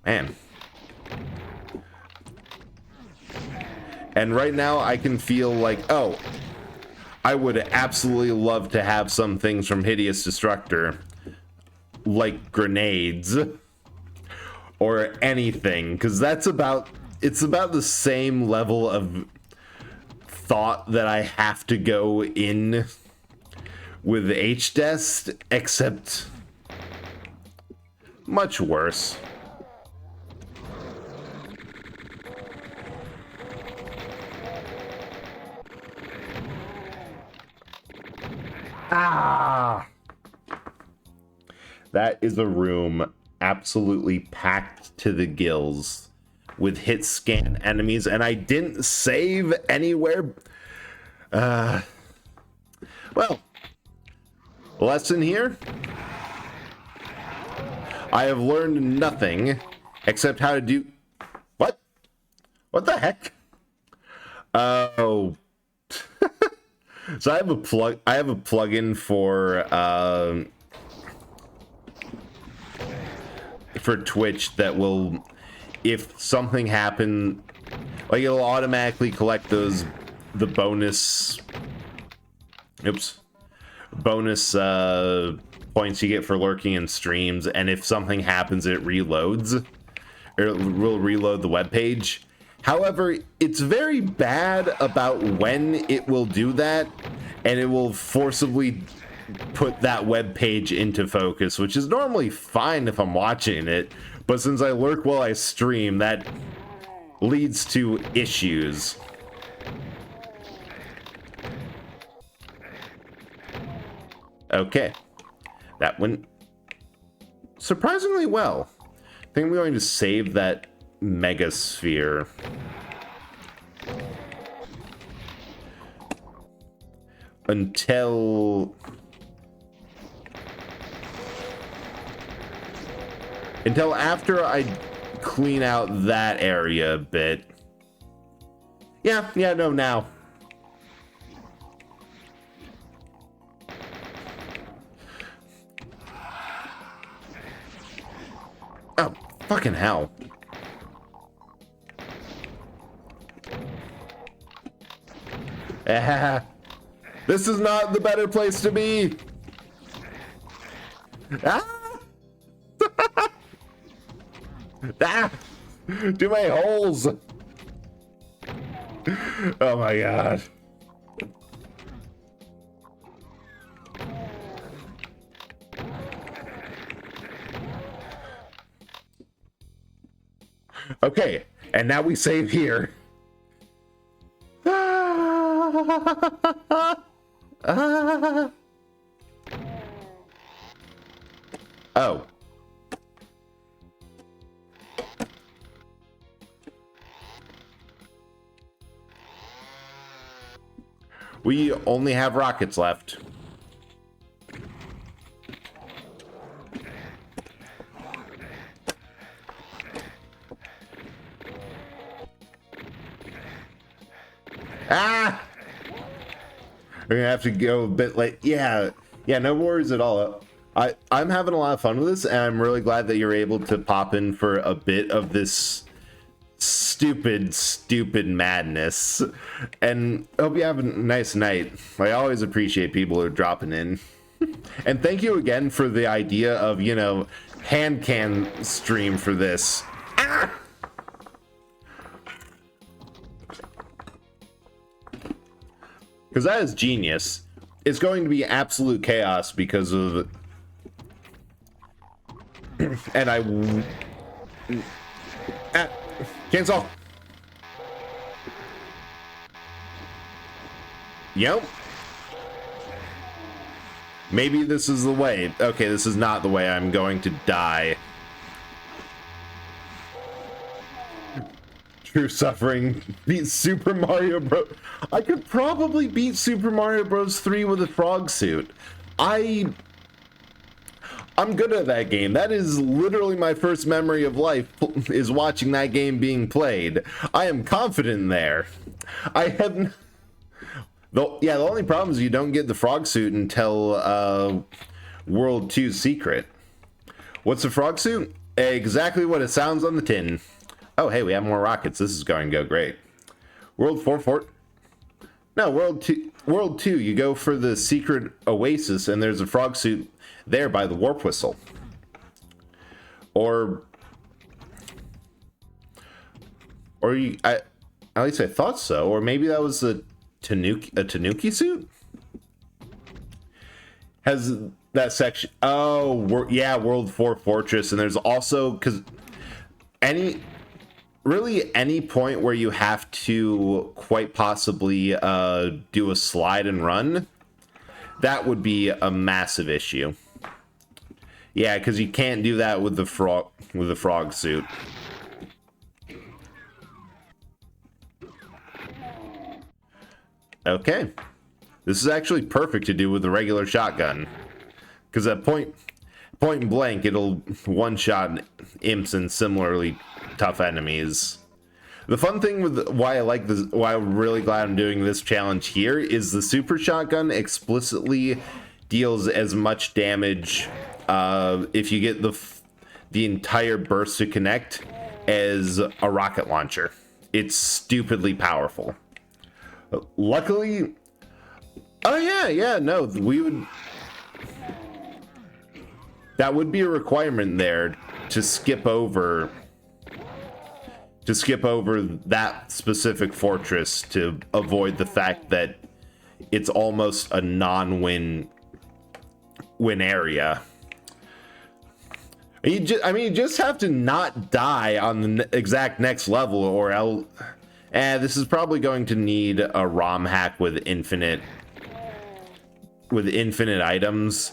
Man. And right now I can feel like, oh, I would absolutely love to have some things from Hideous Destructor, like grenades or anything, because it's about the same level of thought that I have to go in with HDest, except much worse. Ah! That is a room absolutely packed to the gills with hit scan enemies, and I didn't save anywhere. Well, lesson here. I have learned nothing except how to do... What? What the heck? Oh. So I have a plugin for Twitch that will, if something happened, like, it'll automatically collect the bonus points you get for lurking in streams, and if something happens, it reloads, or it will reload the web page. However, it's very bad about when it will do that, and it will forcibly put that web page into focus, which is normally fine if I'm watching it, but since I lurk while I stream, that leads to issues. Okay, that went surprisingly well. I think I'm going to save that Megasphere. Until after I clean out that area a bit. Yeah, no, now. Oh, fucking hell. This is not the better place to be. Ah! Ah! Do my holes. Oh my god. Okay, and now we save here. Oh. We only have rockets left. Ah! We're gonna have to go a bit late. Yeah, no worries at all. I'm having a lot of fun with this, and I'm really glad that you're able to pop in for a bit of this stupid madness. And hope you have a nice night. I always appreciate people who are dropping in. And thank you again for the idea of, you know, hand can stream for this. Ah! Because that is genius. It's going to be absolute chaos because of... and I... cancel! Yep. Maybe this is the way. Okay, this is not the way. I'm going to die. True suffering. Beat Super Mario Bros. I could probably beat Super Mario Bros. 3 with a frog suit. I'm good at that game. That is literally my first memory of life, is watching that game being played. I am confident there. I have... the only problem is you don't get the frog suit until World 2 Secret. What's the frog suit? Exactly what it sounds on the tin. Oh, hey, we have more rockets. This is going to go great. World 4. No, World 2, you go for the secret oasis, and there's a frog suit there by the warp whistle. Or you, at least I thought so. Or maybe that was a Tanuki suit? Has that section... Oh, yeah, World 4 Fortress. And there's also... because any point where you have to quite possibly do a slide and run, that would be a massive issue. Yeah, because you can't do that with the frog suit. Okay, this is actually perfect to do with the regular shotgun, because at point blank it'll one-shot imps and similarly tough enemies. The fun thing with why I like this, why I'm really glad I'm doing this challenge here, is the super shotgun explicitly deals as much damage if you get the entire burst to connect as a rocket launcher. It's stupidly powerful. Luckily, no, that would be a requirement there to skip over that specific fortress to avoid the fact that it's almost a non-win area. You just have to not die on the exact next level, or else. This is probably going to need a ROM hack with infinite items,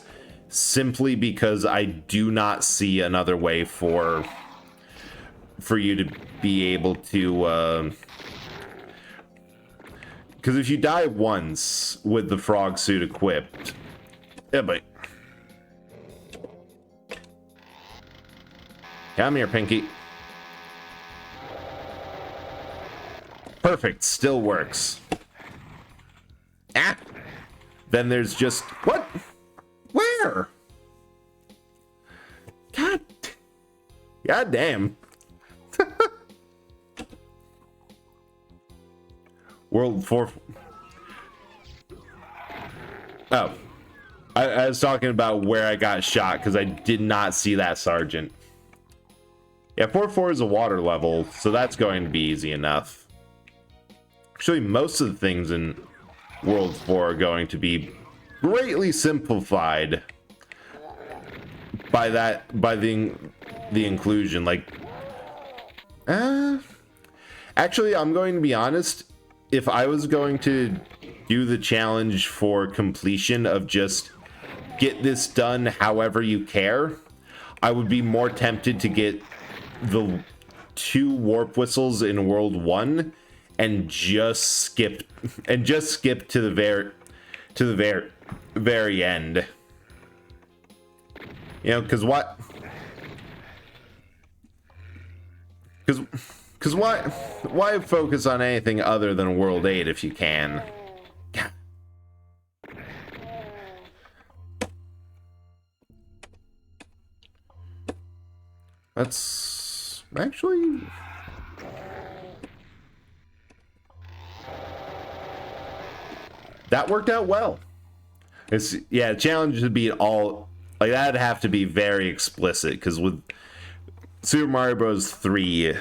simply because I do not see another way for you to be able to, because if you die once with the frog suit equipped, but come here, Pinky. Perfect, still works. Ah! Then there's just... What? Where? God damn. World 4... Oh. I was talking about where I got shot, because I did not see that sergeant. Yeah, 4-4 is a water level, so that's going to be easy enough. Actually, most of the things in World 4 are going to be greatly simplified by the inclusion. Like, actually, I'm going to be honest. If I was going to do the challenge for completion of just get this done however you care, I would be more tempted to get the 2 warp whistles in World 1 and just skip to the very end. You know, because Because why focus on anything other than World 8 if you can? That's actually... That worked out well. It's, yeah, challenge would be all... Like, that'd have to be very explicit, because with Super Mario Bros. 3,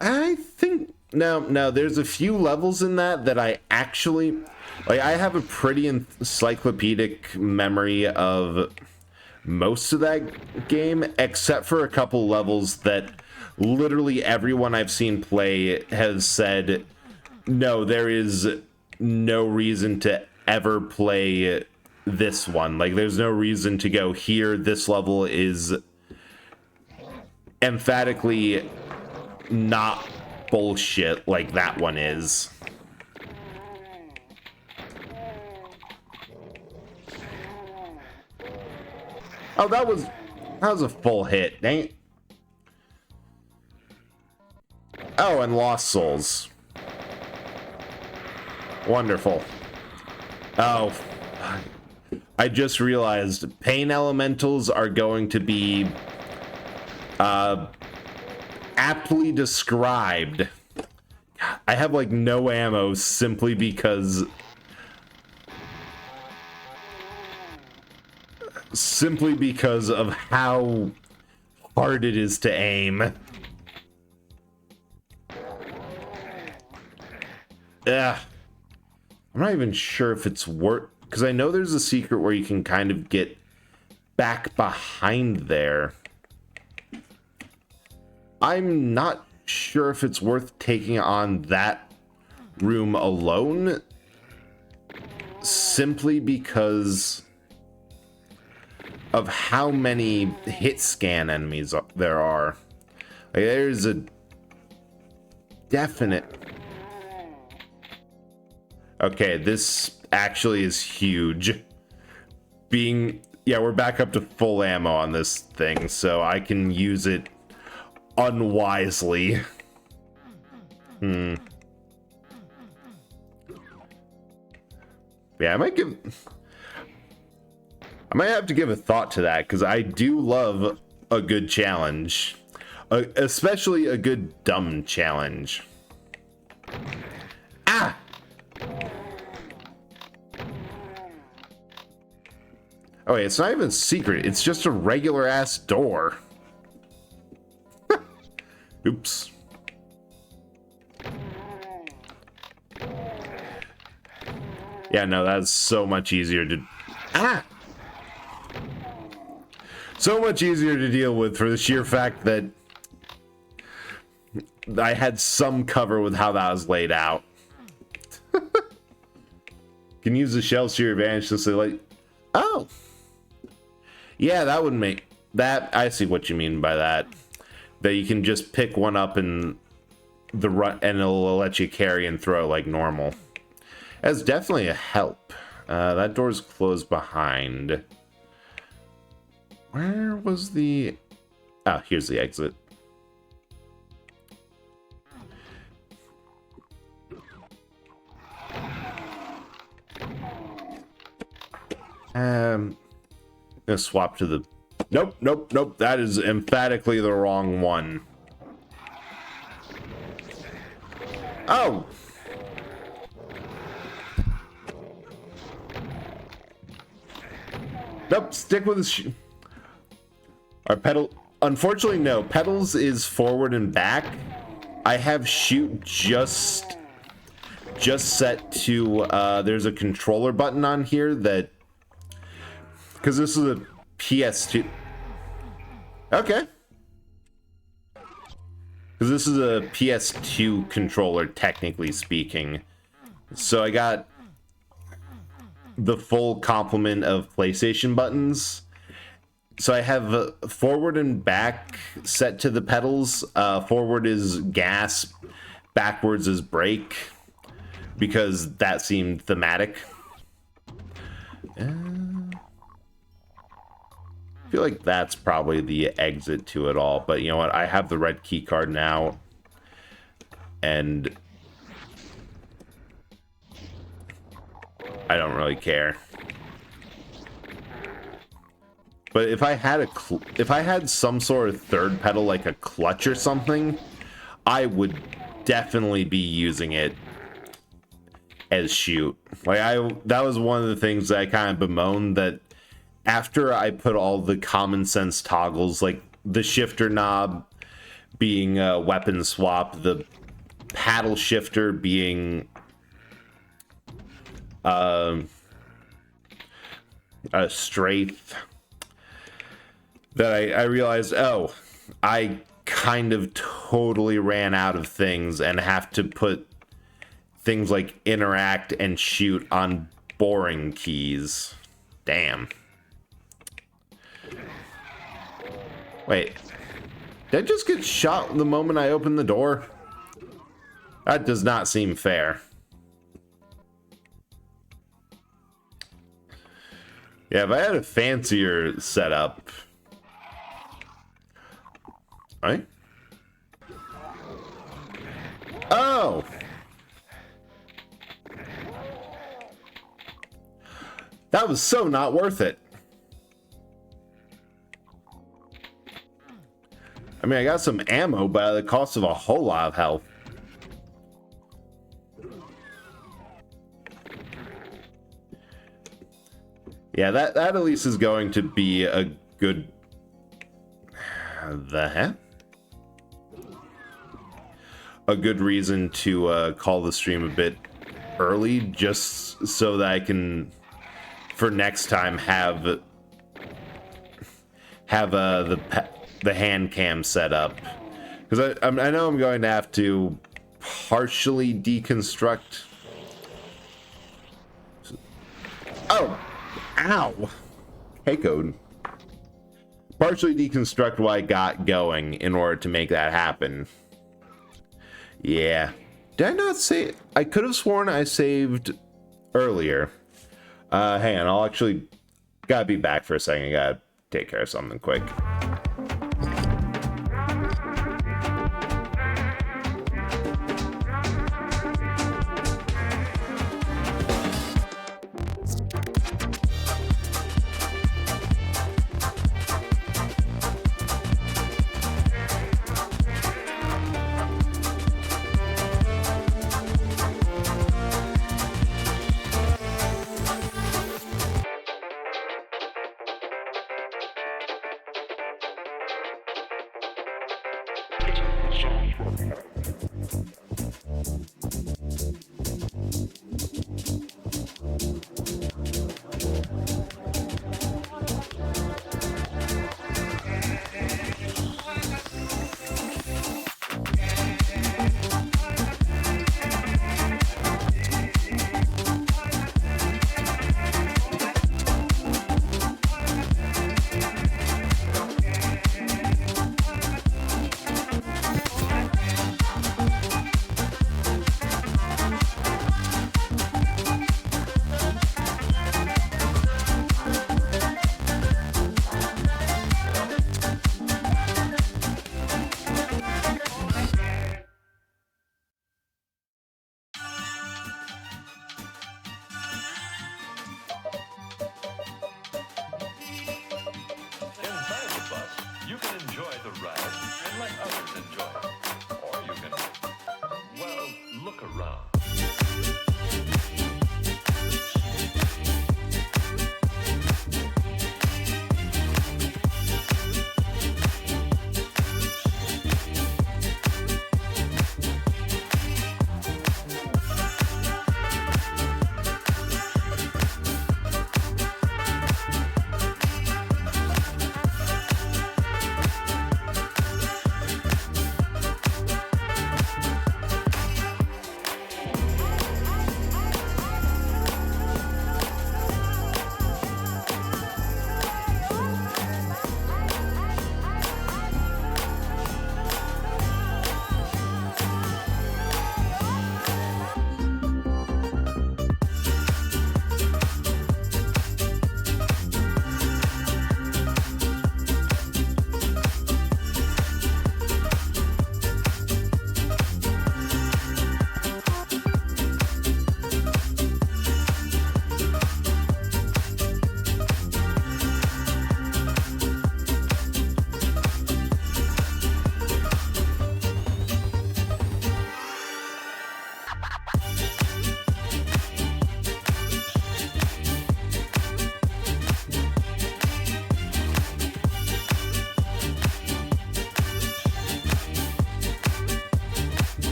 I think... No, there's a few levels in that I actually... Like, I have a pretty encyclopedic memory of most of that game, except for a couple levels that literally everyone I've seen play has said, no, there is no reason to ever play this one. Like, there's no reason to go here. This level is emphatically not bullshit like that one is. Oh, that was a full hit. Dang it. Oh, and Lost Souls. Wonderful. Oh, I just realized pain elementals are going to be aptly described. I have like no ammo simply because of how hard it is to aim. Yeah. I'm not even sure if it's worth, because I know there's a secret where you can kind of get back behind there. I'm not sure if it's worth taking on that room alone, simply because of how many hit scan enemies there are. Like, there's a definite... Okay, this actually is huge. Yeah, we're back up to full ammo on this thing, so I can use it unwisely. Yeah, I might have to give a thought to that, because I do love a good challenge. Especially a good dumb challenge. Ah! Oh, wait, it's not even secret. It's just a regular ass door. Oops. Yeah, no, that's so much easier to... Ah! So much easier to deal with for the sheer fact that I had some cover with how that was laid out. Can use the shells to your advantage to say, like... Oh! Yeah, that would make... That... I see what you mean by that. That you can just pick one up and and it'll let you carry and throw like normal. That's definitely a help. That door's closed behind. Where was the... Oh, here's the exit. Gonna swap to the... Nope. That is emphatically the wrong one. Oh! Nope, stick with the our pedal... Unfortunately, no. Pedals is forward and back. I have shoot just set to... there's a controller button on here that... Because this is a PS2... Okay. Because this is a PS2 controller, technically speaking. So I got the full complement of PlayStation buttons. So I have forward and back set to the pedals. Forward is gas, backwards is brake, because that seemed thematic. feel like that's probably the exit to it all. But you know what? I have the red key card now. And I don't really care. But if I had some sort of third pedal, like a clutch or something, I would definitely be using it as shoot. Like that was one of the things that I kind of bemoaned, that after I put all the common sense toggles, like the shifter knob being a weapon swap, the paddle shifter being a strafe, that I realized, oh, I kind of totally ran out of things and have to put things like interact and shoot on boring keys. Damn. Wait, did I just get shot the moment I opened the door? That does not seem fair. Yeah, if I had a fancier setup. Right? Oh! That was so not worth it. I mean, I got some ammo, but at the cost of a whole lot of health. Yeah, that at least is going to be a good... The heck? A good reason to call the stream a bit early, just so that I can, for next time, have the hand cam set up, because I know I'm going to have to partially deconstruct. Oh, ow! Hey, code. Partially deconstruct what I got going in order to make that happen. Yeah. Did I not say... I could have sworn I saved earlier. Hang on, I'll actually... Gotta be back for a second. I gotta take care of something quick.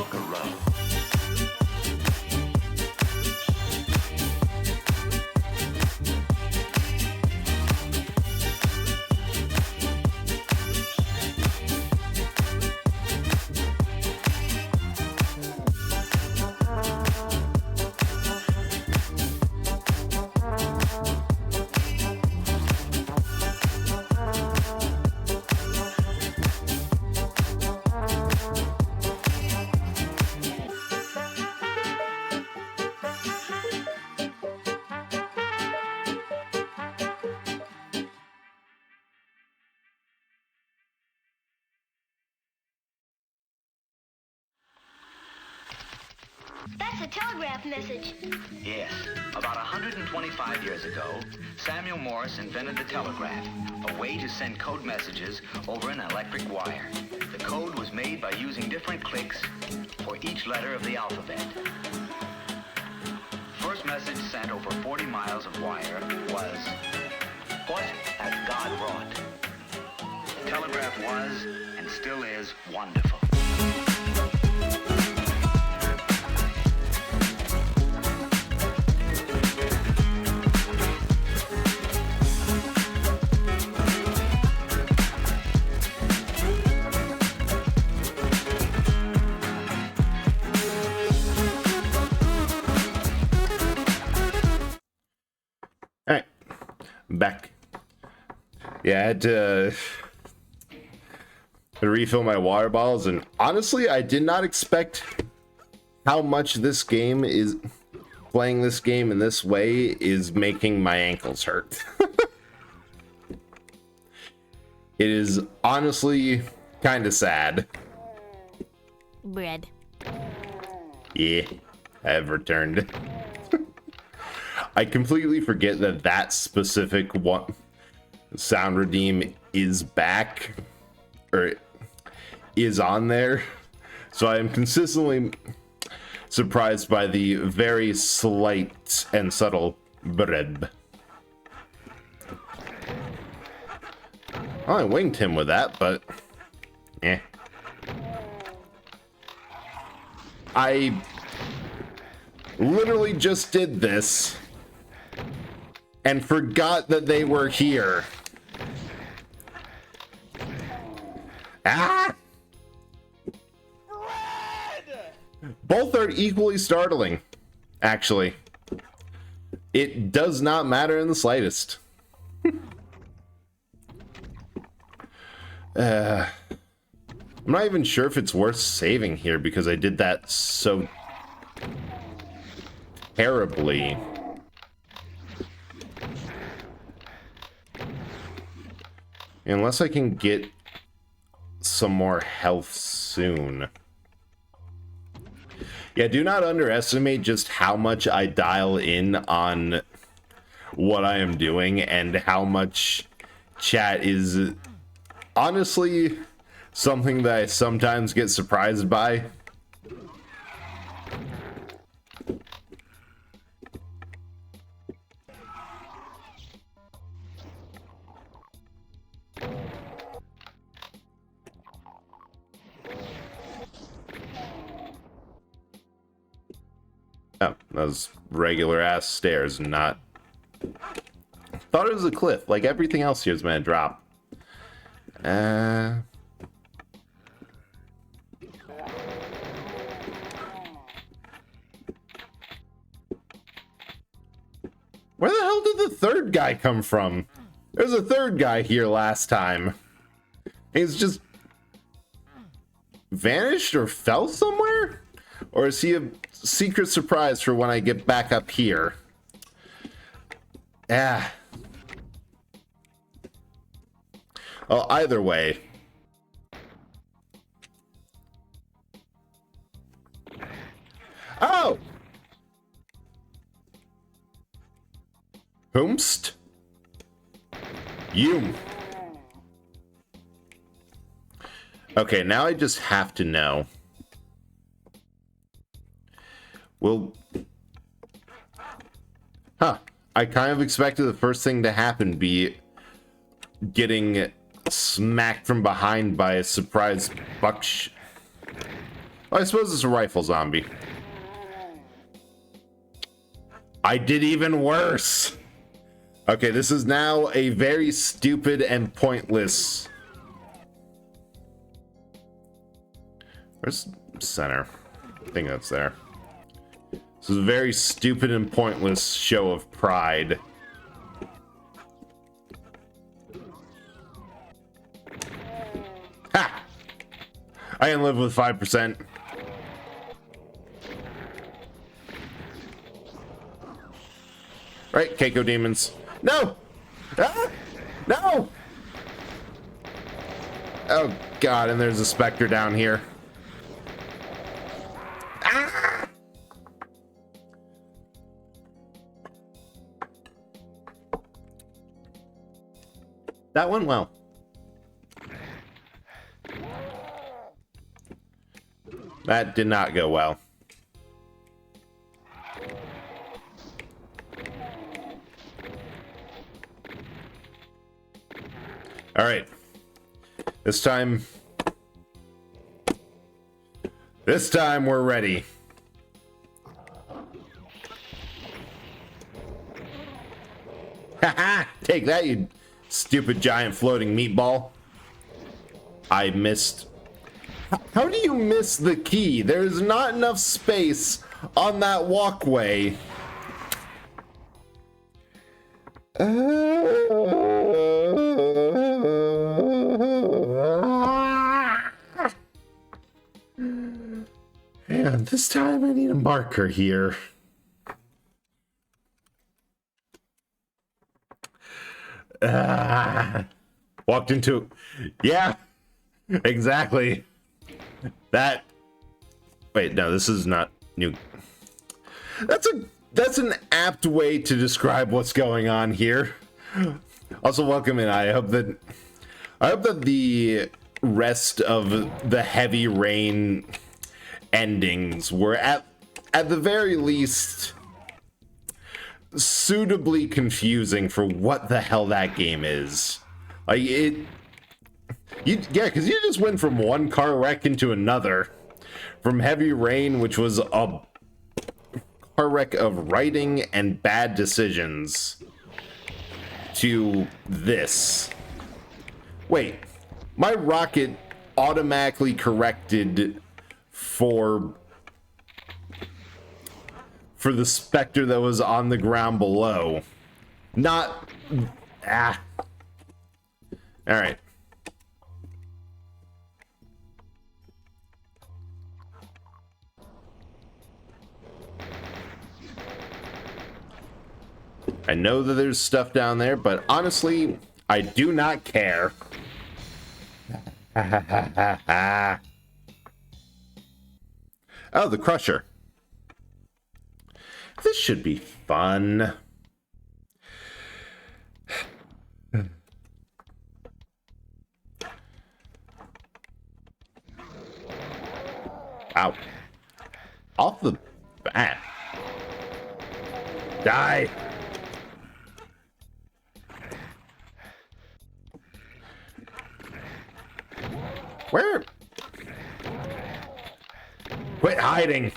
Booker Row. That's a telegraph message. Yes. About 125 years ago, Samuel Morse invented the telegraph, a way to send code messages over an electric wire. The code was made by using different clicks for each letter of the alphabet. First message sent over 40 miles of wire was, "What has God wrought?" The telegraph was, and still is, wonderful. All right, back. Yeah, I had to refill my water bottles, and honestly, I did not expect how much this game is playing this game in this way is making my ankles hurt. It is honestly kind of sad. Bread. Yeah, I've returned. I completely forget that that specific one sound redeem is back or is on there. So I am consistently surprised by the very slight and subtle bread. Well, I winged him with that, but eh. I literally just did this and forgot that they were here. Ah! Both are equally startling, actually. It does not matter in the slightest. I'm not even sure if it's worth saving here because I did that so terribly. Unless I can get some more health soon. Yeah, do not underestimate just how much I dial in on what I am doing and how much chat is honestly something that I sometimes get surprised by. Oh, those regular ass stairs, not. Thought it was a cliff. Like everything else here is gonna drop. Where the hell did the third guy come from? There's a third guy here last time. He's just vanished or fell somewhere? Or is he a secret surprise for when I get back up here? Ah. Well, either way. Oh! Whomst? You. Okay, now I just have to know. Well, huh. I kind of expected the first thing to happen be getting smacked from behind by a surprise I suppose it's a rifle zombie. I did even worse. Okay, this is now a very stupid and pointless. Where's center? I think that's there. This is a very stupid and pointless show of pride. Ha! I can live with 5%. Right, Keiko demons. No! Ah! No! Oh god, and there's a specter down here. Ah! That went well. That did not go well. All right. This time we're ready. Haha! Take that, you stupid giant floating meatball. I missed. How do you miss the key? There's not enough space on that walkway. Man, this time I need a marker here. Walked into... Yeah, exactly. That... Wait, no, this is not new. That's an apt way to describe what's going on here. Also, welcome in. I hope that the rest of the Heavy Rain endings were at the very least suitably confusing for what the hell that game is. Like yeah, because you just went from one car wreck into another, from Heavy Rain, which was a car wreck of writing and bad decisions, to this. Wait, my rocket automatically corrected for the specter that was on the ground below. Not... Alright. I know that there's stuff down there, but honestly, I do not care. Oh, the Crusher. This should be fun. Ow. Off the bat. Die. Where? Quit hiding.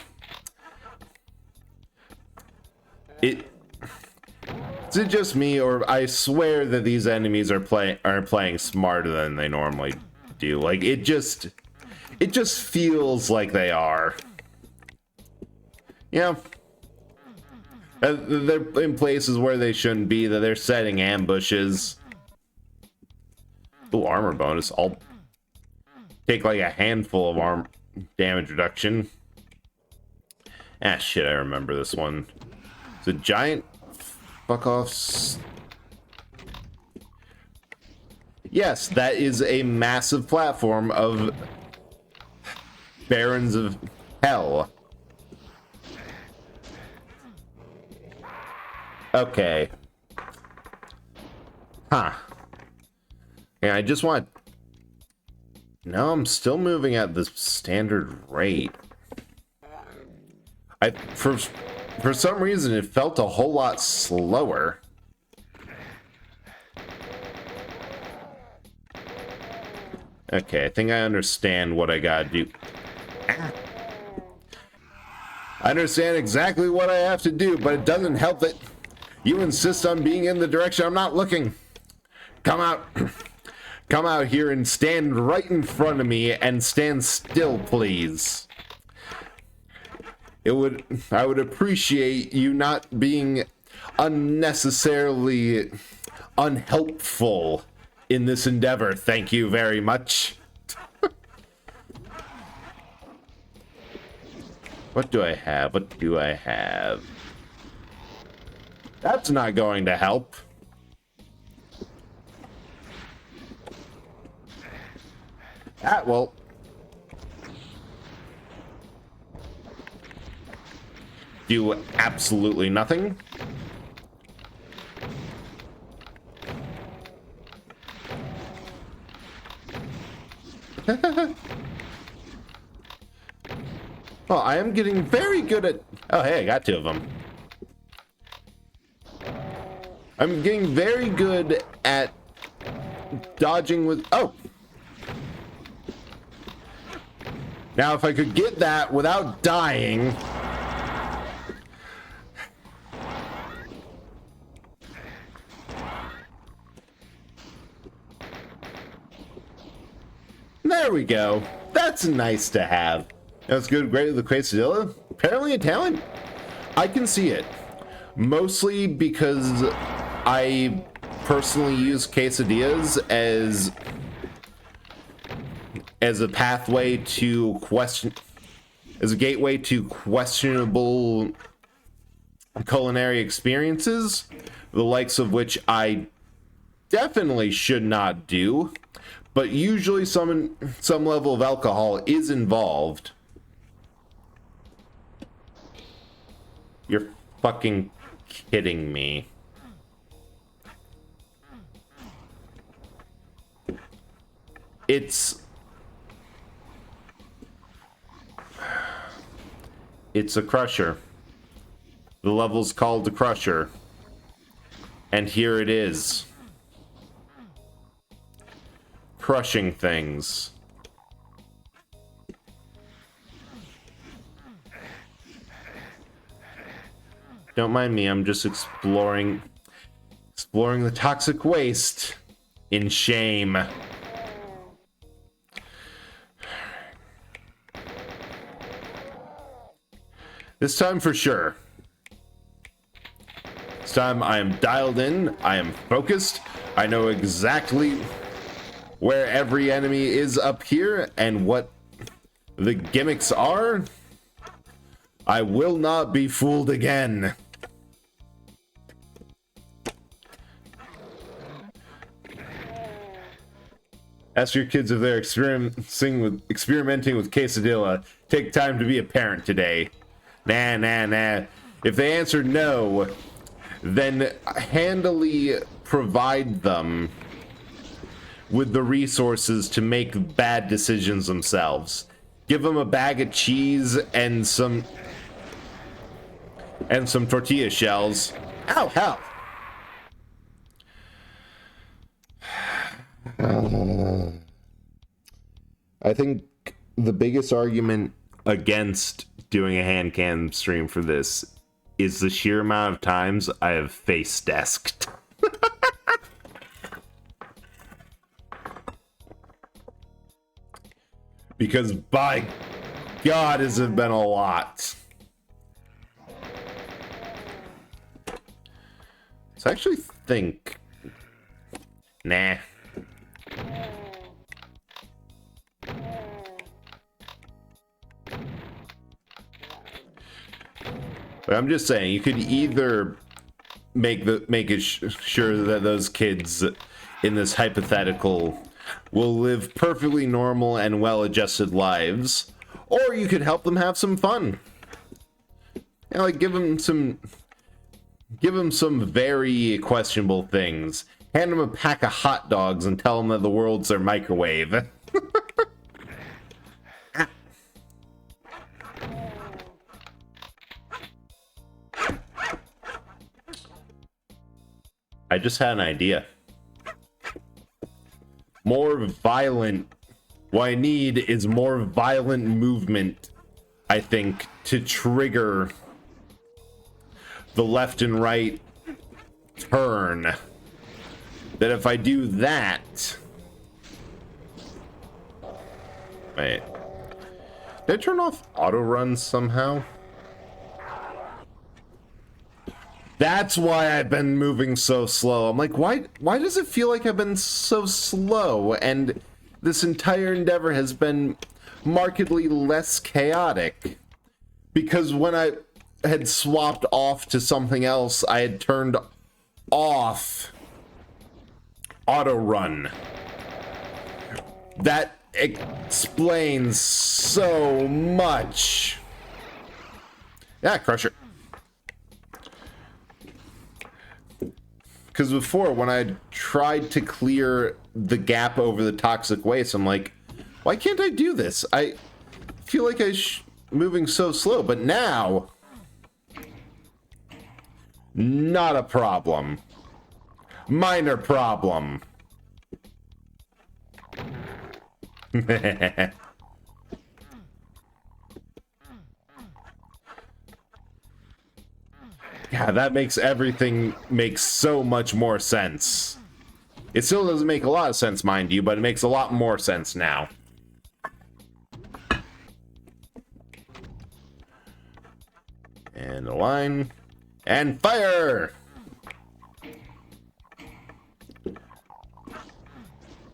Is it just me, or I swear that these enemies are playing smarter than they normally do? Like it just feels like they are. Yeah. They're in places where they shouldn't be, that they're setting ambushes. Ooh, armor bonus. I'll take like a handful of arm damage reduction. Ah, shit, I remember this one. It's a giant fuck offs. Yes, that is a massive platform of Barons of Hell. Okay. Huh. Yeah, I just want... No, I'm still moving at the standard rate. For some reason, it felt a whole lot slower. Okay, I think I understand what I gotta do. I understand exactly what I have to do, but it doesn't help that you insist on being in the direction I'm not looking. Come out. Come out here and stand right in front of me and stand still, please. I would appreciate you not being unnecessarily unhelpful in this endeavor. Thank you very much. What do I have? What do I have? That's not going to help. That will. Do absolutely nothing. Well, I am getting very good at... Oh, hey, I got 2 of them. I'm getting very good at dodging with... Oh! Now, if I could get that without dying... There we go. That's nice to have. That's good. Great with the quesadilla. Apparently a talent. I can see it. Mostly because I personally use quesadillas as a pathway to as a gateway to questionable culinary experiences, the likes of which I definitely should not do, but usually some level of alcohol is involved. You're fucking kidding me. It's a crusher. The level's called the Crusher. And here it is. Crushing things. Don't mind me, I'm just exploring the toxic waste in shame. This time for sure. This time I am dialed in, I am focused, I know exactly where every enemy is up here and what the gimmicks are. I will not be fooled again. Ask your kids if they're experimenting with quesadilla. Take time to be a parent today. Nah. If they answer no, then handily provide them with the resources to make bad decisions themselves. Give them a bag of cheese and some tortilla shells. Ow, hell. I think the biggest argument against doing a hand cam stream for this is the sheer amount of times I have face desked. Because by God, has it been a lot. So I actually think... Nah. But I'm just saying, you could either make it sure that those kids in this hypothetical will live perfectly normal and well-adjusted lives, or you could help them have some fun. You know, like give them some very questionable things. Hand them a pack of hot dogs and tell them that the world's their microwave. I just had an idea. More violent. What I need is more violent movement I think, to trigger the left and right turn. That if I do that... Wait. Did I turn off auto runs somehow? That's why I've been moving so slow. I'm like, why does it feel like I've been so slow? And this entire endeavor has been markedly less chaotic. Because when I had swapped off to something else, I had turned off auto run. That explains so much. Yeah, Crusher. Because before, when I tried to clear the gap over the toxic waste, I'm like, why can't I do this? I feel like I'm moving so slow, but now, not a problem. Minor problem. Yeah, that makes everything make so much more sense. It still doesn't make a lot of sense, mind you, but it makes a lot more sense now. And a line. And fire!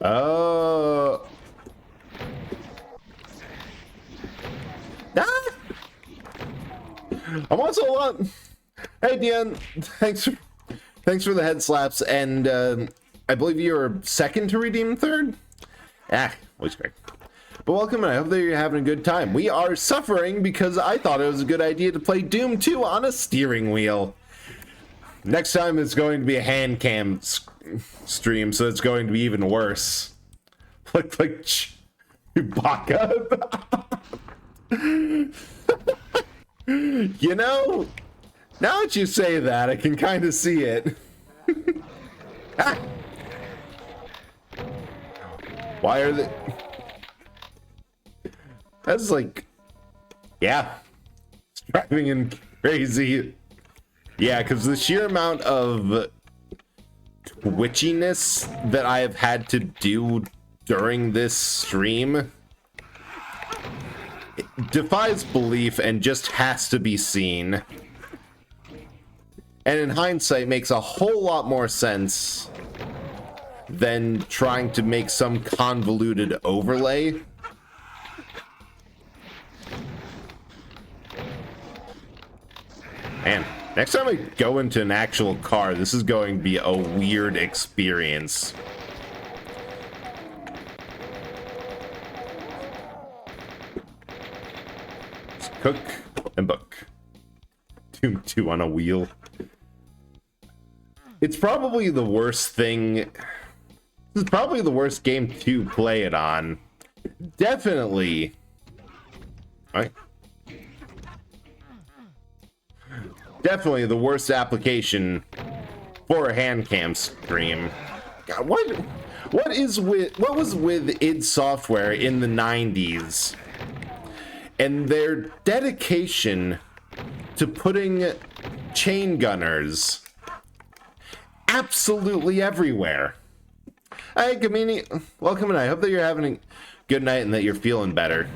Oh. Ah! I'm also a lot... Hey, Dion, thanks for the head slaps, and I believe you're second to redeem third? Always great. But welcome, and I hope that you're having a good time. We are suffering because I thought it was a good idea to play Doom 2 on a steering wheel. Next time it's going to be a hand cam stream, so it's going to be even worse. Like Chewbacca. You know... Now that you say that, I can kind of see it. Ah. Why are they... That's like... Yeah. It's driving him crazy. Yeah, because the sheer amount of twitchiness that I have had to do during this stream... It defies belief and just has to be seen. And in hindsight, makes a whole lot more sense than trying to make some convoluted overlay. Man, next time I go into an actual car, this is going to be a weird experience. Let's cook and book. Doom 2 on a wheel. It's probably the worst thing. This is probably the worst game to play it on. Definitely. Right. Definitely the worst application for a hand cam stream. God, what was with id Software in the 90s and their dedication to putting chain gunners absolutely everywhere. Hi, Kamini. Welcome, and I hope that you're having a good night and that you're feeling better.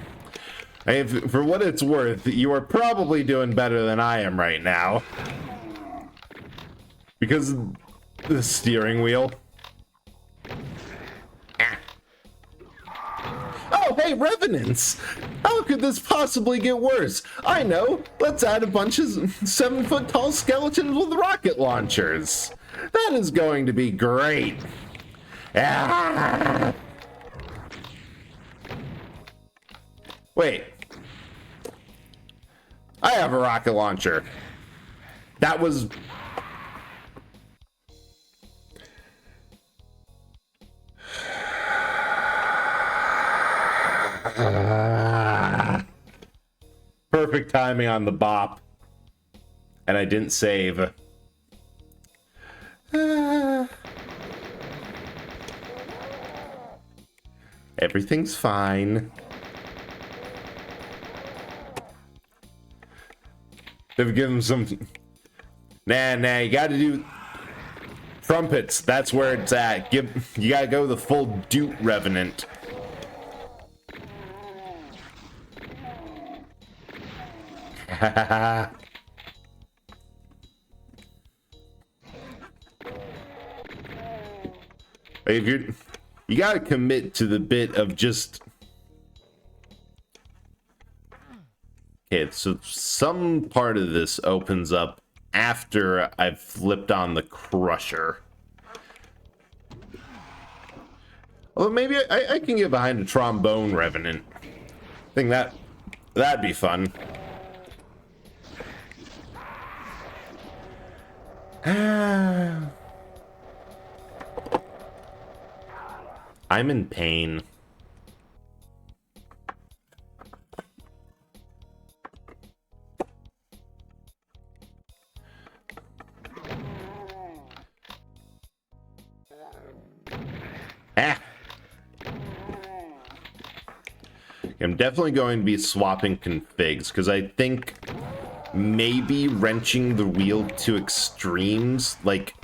I mean, for what it's worth, you are probably doing better than I am right now. Because of the steering wheel. Oh, hey, Revenants! How could this possibly get worse? I know! Let's add a bunch of 7-foot-tall skeletons with rocket launchers! That is going to be great! Ah. Wait. I have a rocket launcher. That was... Perfect timing on the bop. And I didn't save. Everything's fine. They've given him some... Nah, you gotta do... Trumpets, that's where it's at. You gotta go the full Doot Revenant. If you gotta commit to the bit of just... Okay, so some part of this opens up after I've flipped on the Crusher. Although maybe I can get behind a Trombone Revenant. I think that'd be fun. I'm in pain. I'm definitely going to be swapping configs because I think maybe wrenching the wheel to extremes, like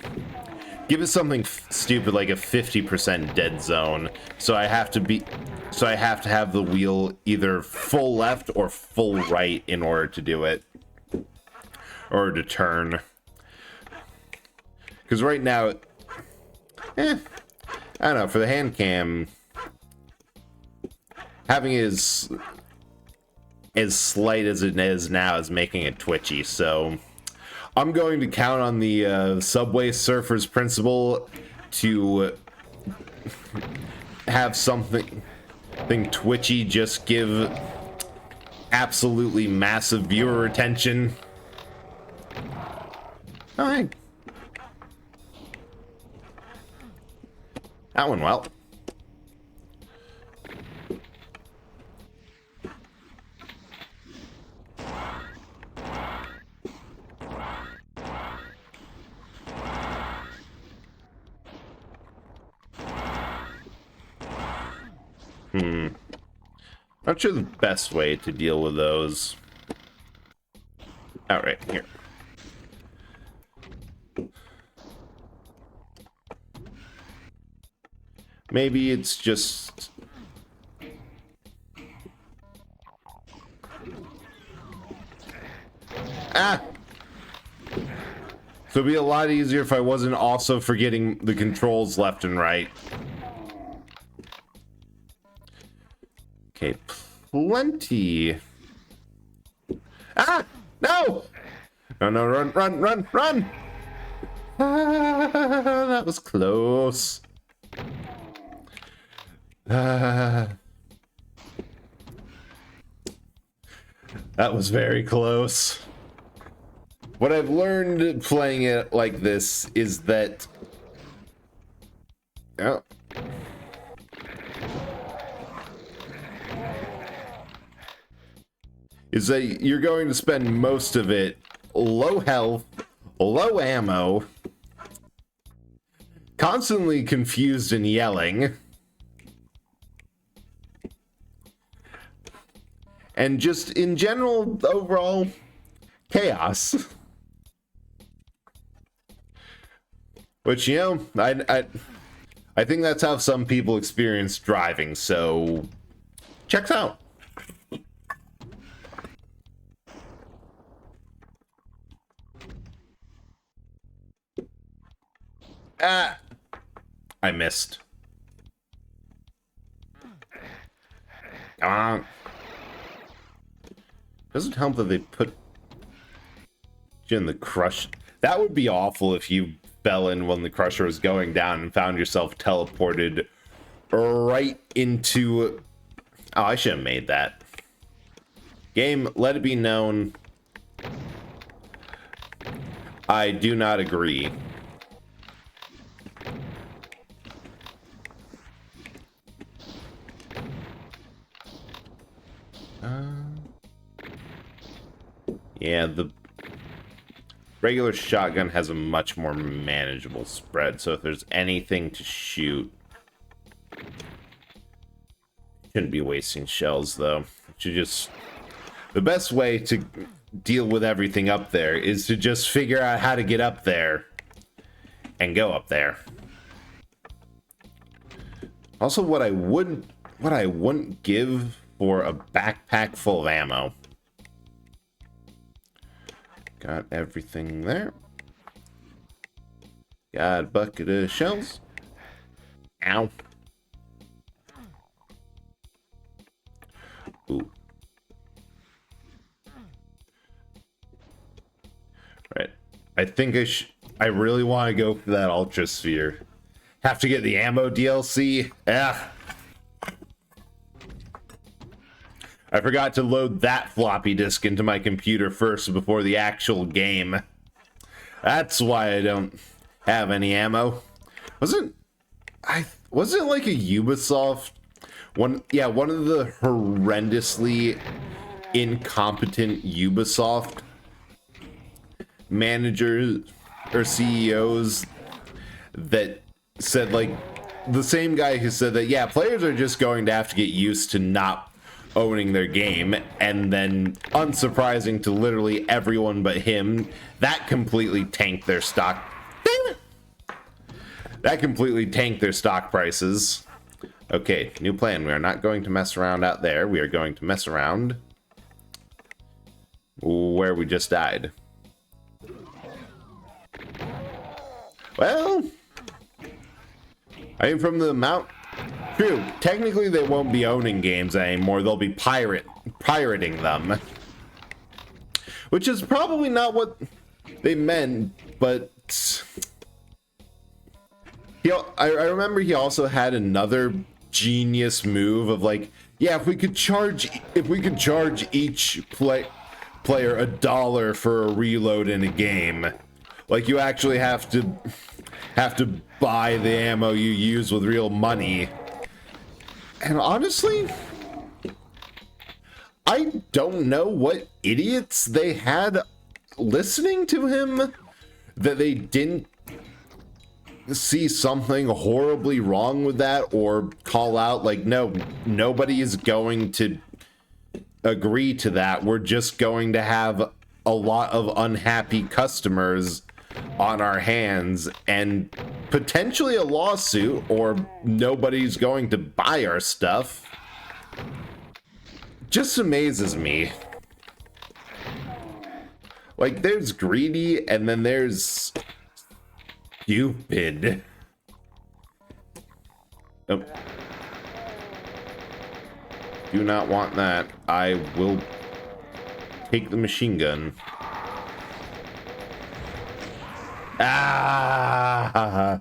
give it something stupid like a 50% dead zone. So I have to have the wheel either full left or full right in order to do it, or to turn. Because right now, I don't know, for the hand cam, having it as slight as it is now is making it twitchy, so I'm going to count on the Subway Surfers principle to have something twitchy just give absolutely massive viewer retention. Alright. That went well. Not sure the best way to deal with those. Alright, here. Maybe it's just... Ah! So it'd be a lot easier if I wasn't also forgetting the controls left and right. Okay, plenty. Ah! No! No, run! Ah, that was close. That was very close. What I've learned playing it like this is that... Oh. Is that you're going to spend most of it low health, low ammo, constantly confused and yelling, and just in general overall chaos. Which, you know, I think that's how some people experience driving, so checks out. Ah, I missed. Come on. Doesn't help that they put you in the crush. That would be awful if you fell in when the Crusher was going down and found yourself teleported right into... Oh, I should have made that. Game, let it be known, I do not agree. Yeah, the regular shotgun has a much more manageable spread, so if there's anything to shoot, shouldn't be wasting shells though. Should just the best way to deal with everything up there is to just figure out how to get up there and go up there. Also, what I wouldn't give for a backpack full of ammo. Got everything there. Got a bucket of shells. Ow. Ooh. Right. I think I really want to go for that Ultra Sphere. Have to get the ammo DLC. Ah. I forgot to load that floppy disk into my computer first before the actual game. That's why I don't have any ammo. Wasn't like a Ubisoft one of the horrendously incompetent Ubisoft managers or CEOs that said, like, the same guy who said that, yeah, players are just going to have to get used to not owning their game, and then, unsurprising to literally everyone but him, that completely tanked their stock. Damn it! That completely tanked their stock prices. Okay, new plan. We are not going to mess around out there. We are going to mess around where we just died. Well, I mean, from the amount... True, technically they won't be owning games anymore. They'll be pirating them. Which is probably not what they meant, but... I remember he also had another genius move of, like, yeah, if we could charge each player $1 for a reload in a game, like, you actually have to buy the ammo you use with real money. And honestly, I don't know what idiots they had listening to him that they didn't see something horribly wrong with that, or call out, like, no, nobody is going to agree to that. We're just going to have a lot of unhappy customers on our hands and potentially a lawsuit, or nobody's going to buy our stuff. Just amazes me. Like, there's greedy, and then there's stupid. Oh. Do not want that. I will take the machine gun. Ah!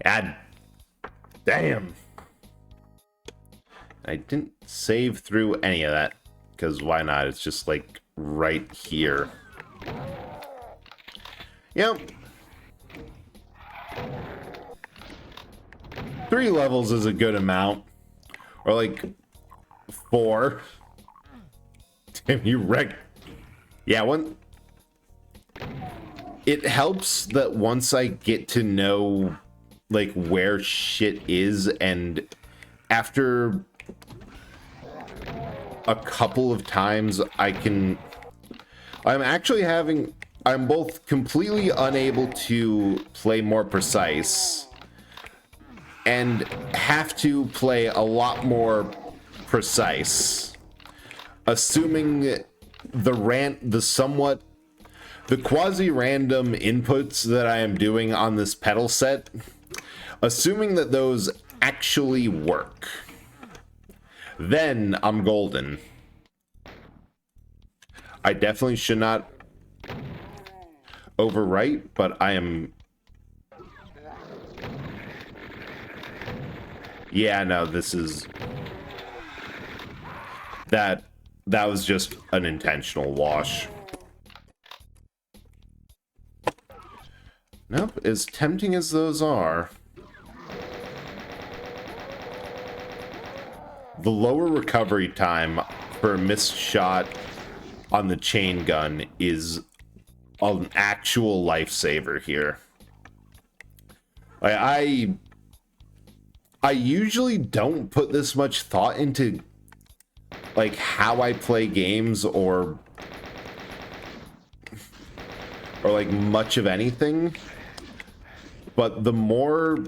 God damn. I didn't save through any of that, because why not? It's just, like, right here. Yep. 3 levels is a good amount. Or, like, 4. Damn, you wrecked. Yeah, one... It helps that once I get to know, like, where shit is, and after a couple of times I'm both completely unable to play more precise and have to play a lot more precise, assuming the quasi-random inputs that I am doing on this pedal set, assuming that those actually work. Then I'm golden. I definitely should not overwrite, but I am... Yeah, no, this is... That was just an intentional wash. Nope, as tempting as those are, the lower recovery time for a missed shot on the chain gun is an actual lifesaver here. I usually don't put this much thought into like how I play games or like much of anything, but the more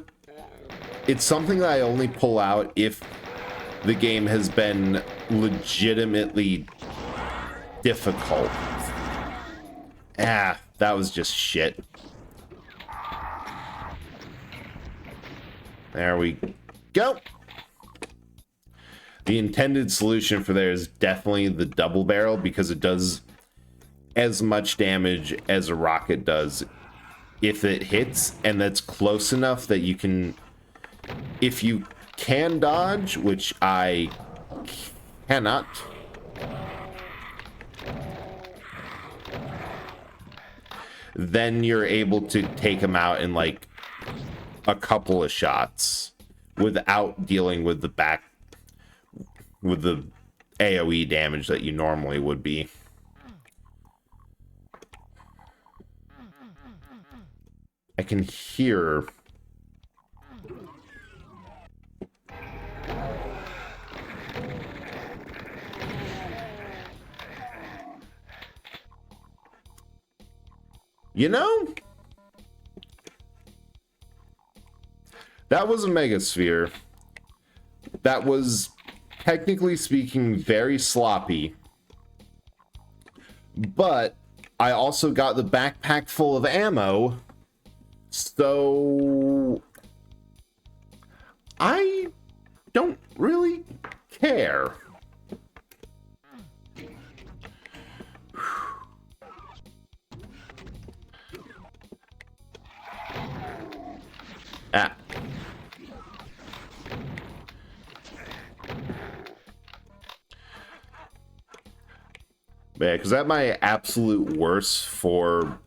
it's something that I only pull out if the game has been legitimately difficult. Ah, that was just shit. There we go. The intended solution for there is definitely the double barrel because it does as much damage as a rocket does if it hits, and that's close enough that you can, if you can dodge, which I cannot, then you're able to take them out in like a couple of shots without dealing with the AoE damage that you normally would be. I can hear that was a megasphere. That was, technically speaking, very sloppy. But I also got the backpack full of ammo, so I don't really care. Ah. Yeah, because at my absolute worst for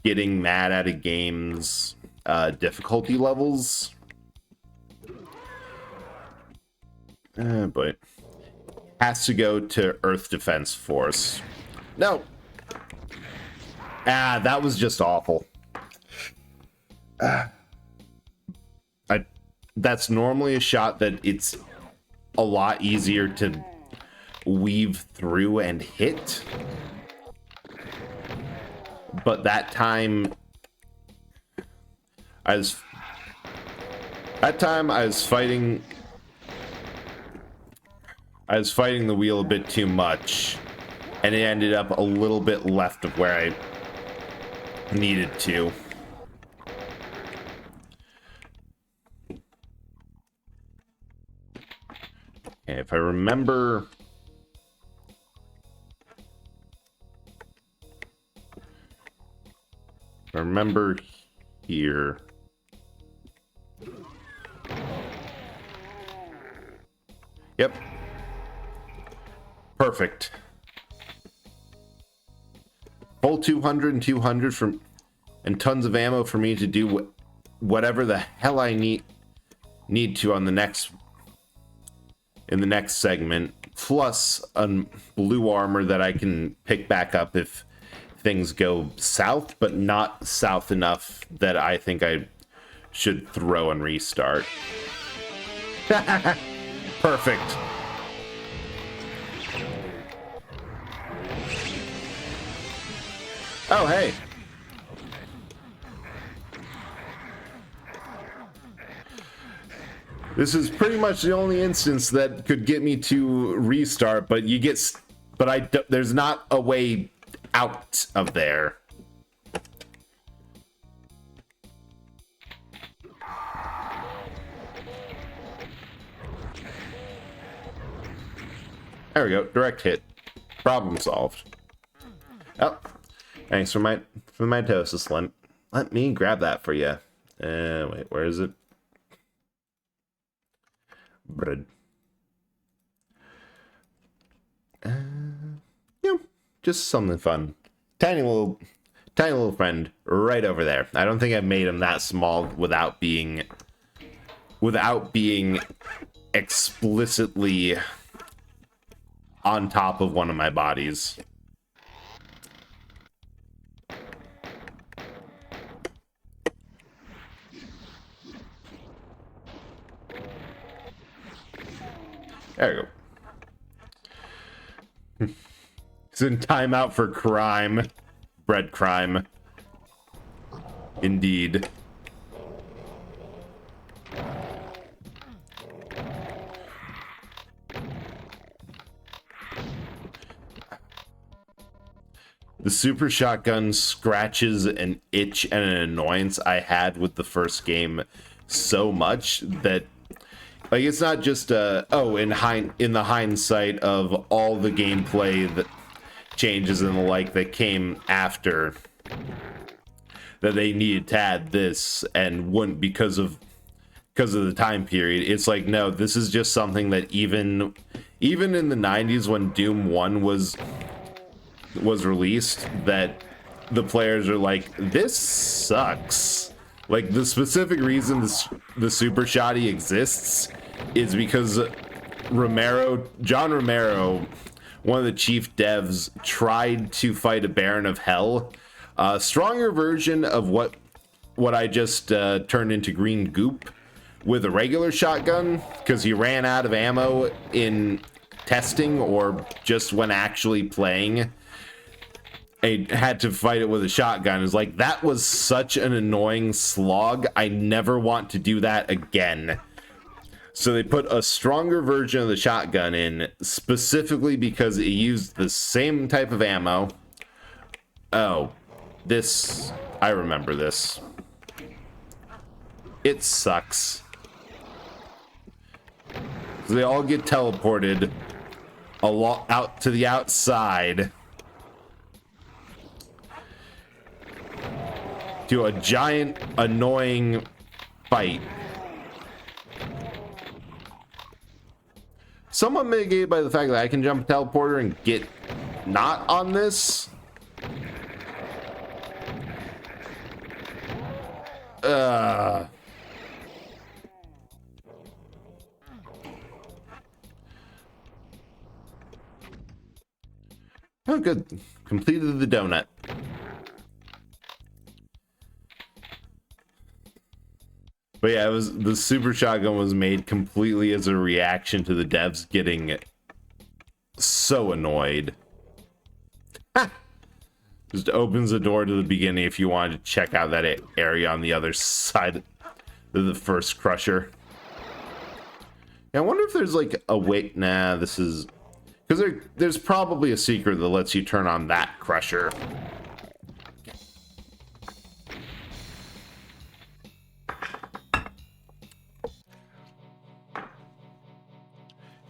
getting mad at a game's difficulty levels. But has to go to Earth Defense Force. No. Ah, that was just awful. That's normally a shot that it's a lot easier to weave through and hit, but that time I was fighting the wheel a bit too much, and it ended up a little bit left of where I needed to. And if I remember here. Yep. Perfect. Full 200 and 200 from, and tons of ammo for me to do whatever the hell I need to on the next, in the next segment, plus a blue armor that I can pick back up if things go south, but not south enough that I think I should throw and restart. Perfect. Oh, hey. This is pretty much the only instance that could get me to restart, but you get, there's not a way out of there. There we go, direct hit. Problem solved. Oh, thanks for my mitosis. Let me grab that for you. Wait, where is it? Bread. Yeah, just something fun. Tiny little friend right over there. I don't think I've made him that small without being explicitly on top of one of my bodies. There we go. He's in timeout for crime. Bread crime. Indeed. The super shotgun scratches an itch and an annoyance I had with the first game so much that, like, it's not just in the hindsight of all the gameplay that changes and the like that came after, that they needed to add this and wouldn't because of the time period. It's like, no, this is just something that even in the 90s when Doom 1 was released, that the players are like, this sucks. Like, the specific reason the super shotty exists is because John Romero, one of the chief devs, tried to fight a Baron of Hell, a stronger version of what I just turned into green goop, with a regular shotgun, because he ran out of ammo in testing or just when actually playing. I had to fight it with a shotgun. It's like, that was such an annoying slog. I never want to do that again. So they put a stronger version of the shotgun in, specifically because it used the same type of ammo. Oh, this, I remember this. It sucks. So they all get teleported out to the outside to a giant annoying fight. Somewhat mitigated by the fact that I can jump a teleporter and get not on this. Oh, good. Completed the donut. But yeah, the super shotgun was made completely as a reaction to the devs getting so annoyed. Ha! Just opens the door to the beginning if you wanted to check out that area on the other side of the first crusher. I wonder if there's like a way. Nah, this is because there's probably a secret that lets you turn on that crusher.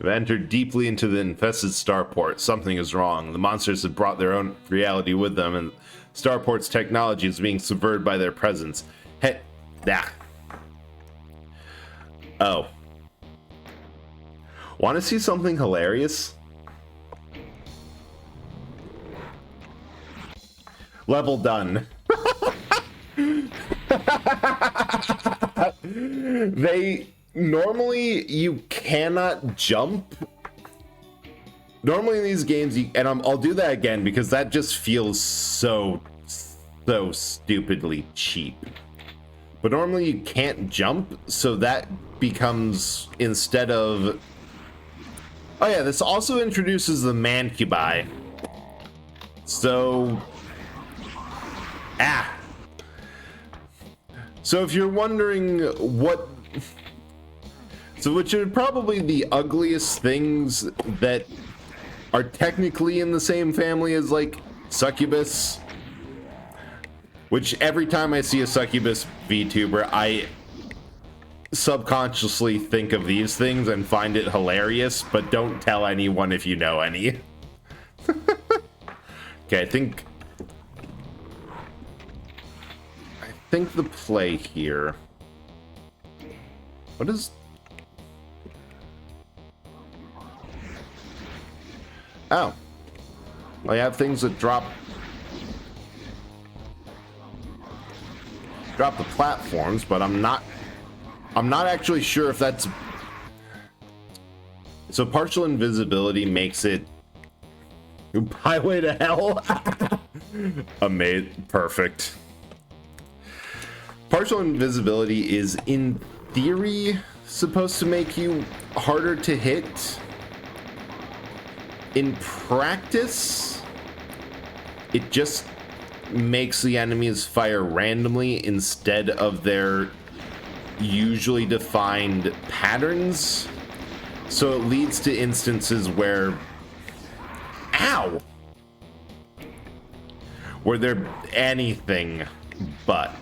You've entered deeply into the infested starport. Something is wrong. The monsters have brought their own reality with them, and starport's technology is being subverted by their presence. Hey, oh. Want to see something hilarious? Level done. Normally, you cannot jump. Normally in these games, I'll do that again because that just feels so stupidly cheap. But normally you can't jump, so that becomes, instead of... Oh yeah, this also introduces the mancubi. So... So if you're wondering what... So which are probably the ugliest things that are technically in the same family as, like, succubus. Which every time I see a succubus VTuber, I subconsciously think of these things and find it hilarious, but don't tell anyone if you know any. Okay, I think the play here. What is... Oh. Well, you have things that drop the platforms, but I'm not actually sure if that's... So partial invisibility makes it highway to hell. Amazing. Perfect. Partial invisibility is, in theory, supposed to make you harder to hit. In practice, it just makes the enemies fire randomly instead of their usually defined patterns. So it leads to instances where, ow, where they're anything but.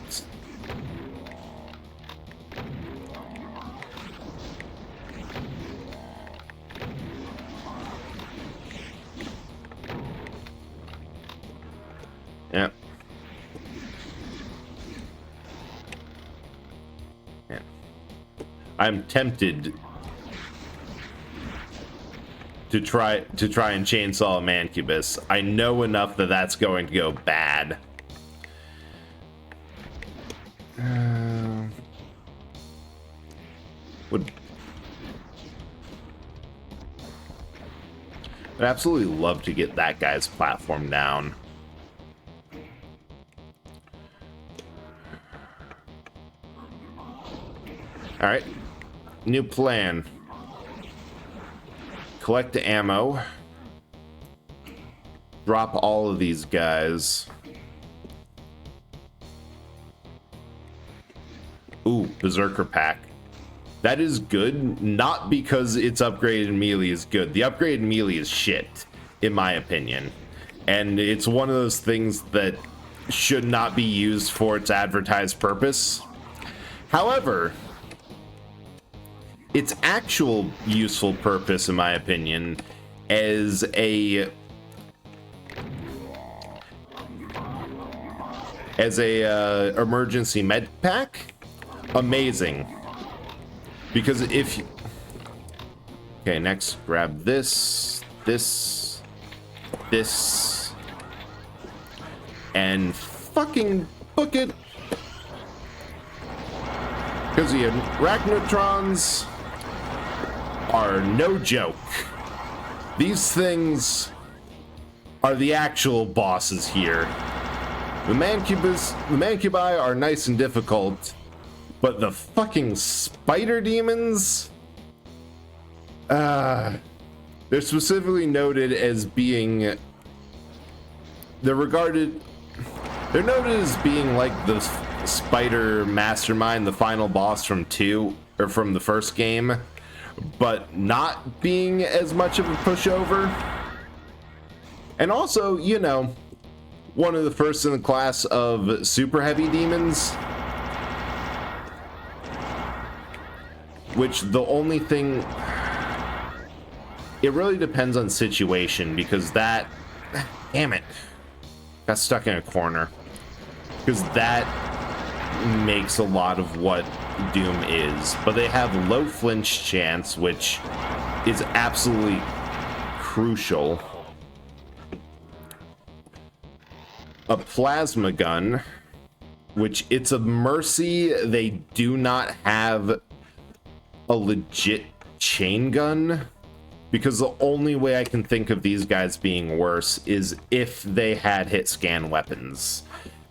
Yep. Yeah. I'm tempted to try and chainsaw a Mancubus. I know enough that that's going to go bad. I'd absolutely love to get that guy's platform down. All right, new plan. Collect the ammo. Drop all of these guys. Ooh, Berserker Pack. That is good, not because its upgraded melee is good. The upgraded melee is shit, in my opinion. And it's one of those things that should not be used for its advertised purpose. However, its actual useful purpose, in my opinion, as a emergency med pack, amazing. Because if you... Okay, next, grab this, and fucking book it. Because the Arachnotrons are no joke. These things are the actual bosses here. The Mancubi are nice and difficult, but the fucking spider demons, they're specifically noted as being, they're noted as being like the spider mastermind, the final boss from from the first game, but not being as much of a pushover. And also, you know, one of the first in the class of super heavy demons, which the only thing, it really depends on situation, because that, damn it, got stuck in a corner, because that makes a lot of what Doom is. But they have low flinch chance, which is absolutely crucial. A plasma gun, which it's a mercy they do not have a legit chain gun, because the only way I can think of these guys being worse is if they had hit scan weapons,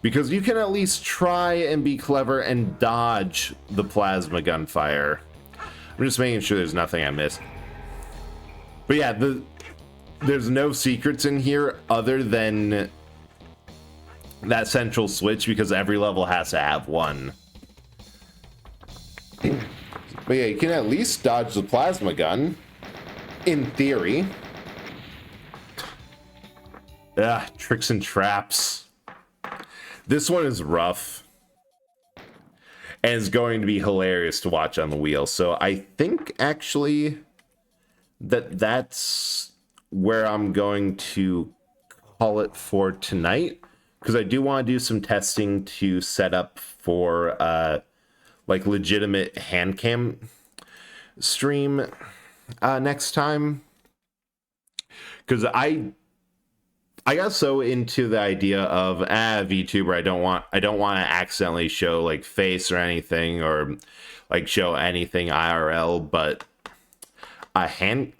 because you can at least try and be clever and dodge the plasma gunfire. I'm just making sure there's nothing I missed. But yeah, there's no secrets in here other than that central switch, because every level has to have one. But yeah, you can at least dodge the plasma gun, in theory. Tricks and traps. This one is rough, and it's going to be hilarious to watch on the wheel. So I think actually that's where I'm going to call it for tonight, because I do want to do some testing to set up for like legitimate hand cam stream next time, because I got so into the idea of VTuber, I don't want to accidentally show like face or anything, or like show anything IRL, but a hand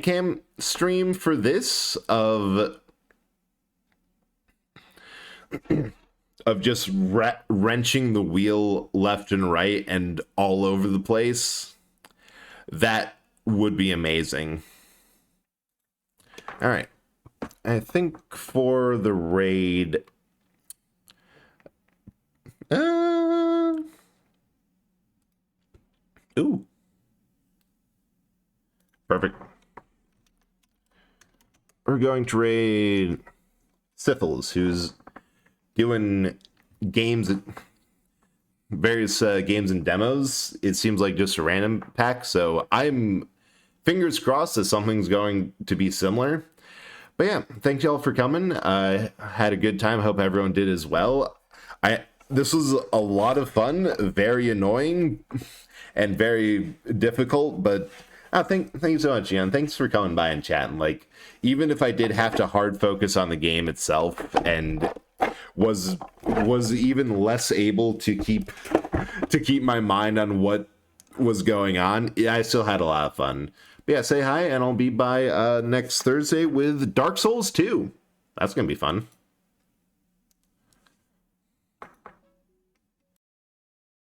cam stream for this of just wrenching the wheel left and right and all over the place, that would be amazing. All right. I think for the raid... Ooh. Perfect. We're going to raid Syphilis, who's doing games, various games and demos. It seems like just a random pack, so I'm fingers crossed that something's going to be similar. But yeah, thanks y'all for coming. I had a good time. I hope everyone did as well. This was a lot of fun, very annoying, and very difficult, but thank you so much, Ian. Thanks for coming by and chatting. Like, even if I did have to hard focus on the game itself and was even less able to keep my mind on what was going on, I still had a lot of fun. But yeah, say hi, and I'll be by next Thursday with Dark Souls 2. That's gonna be fun.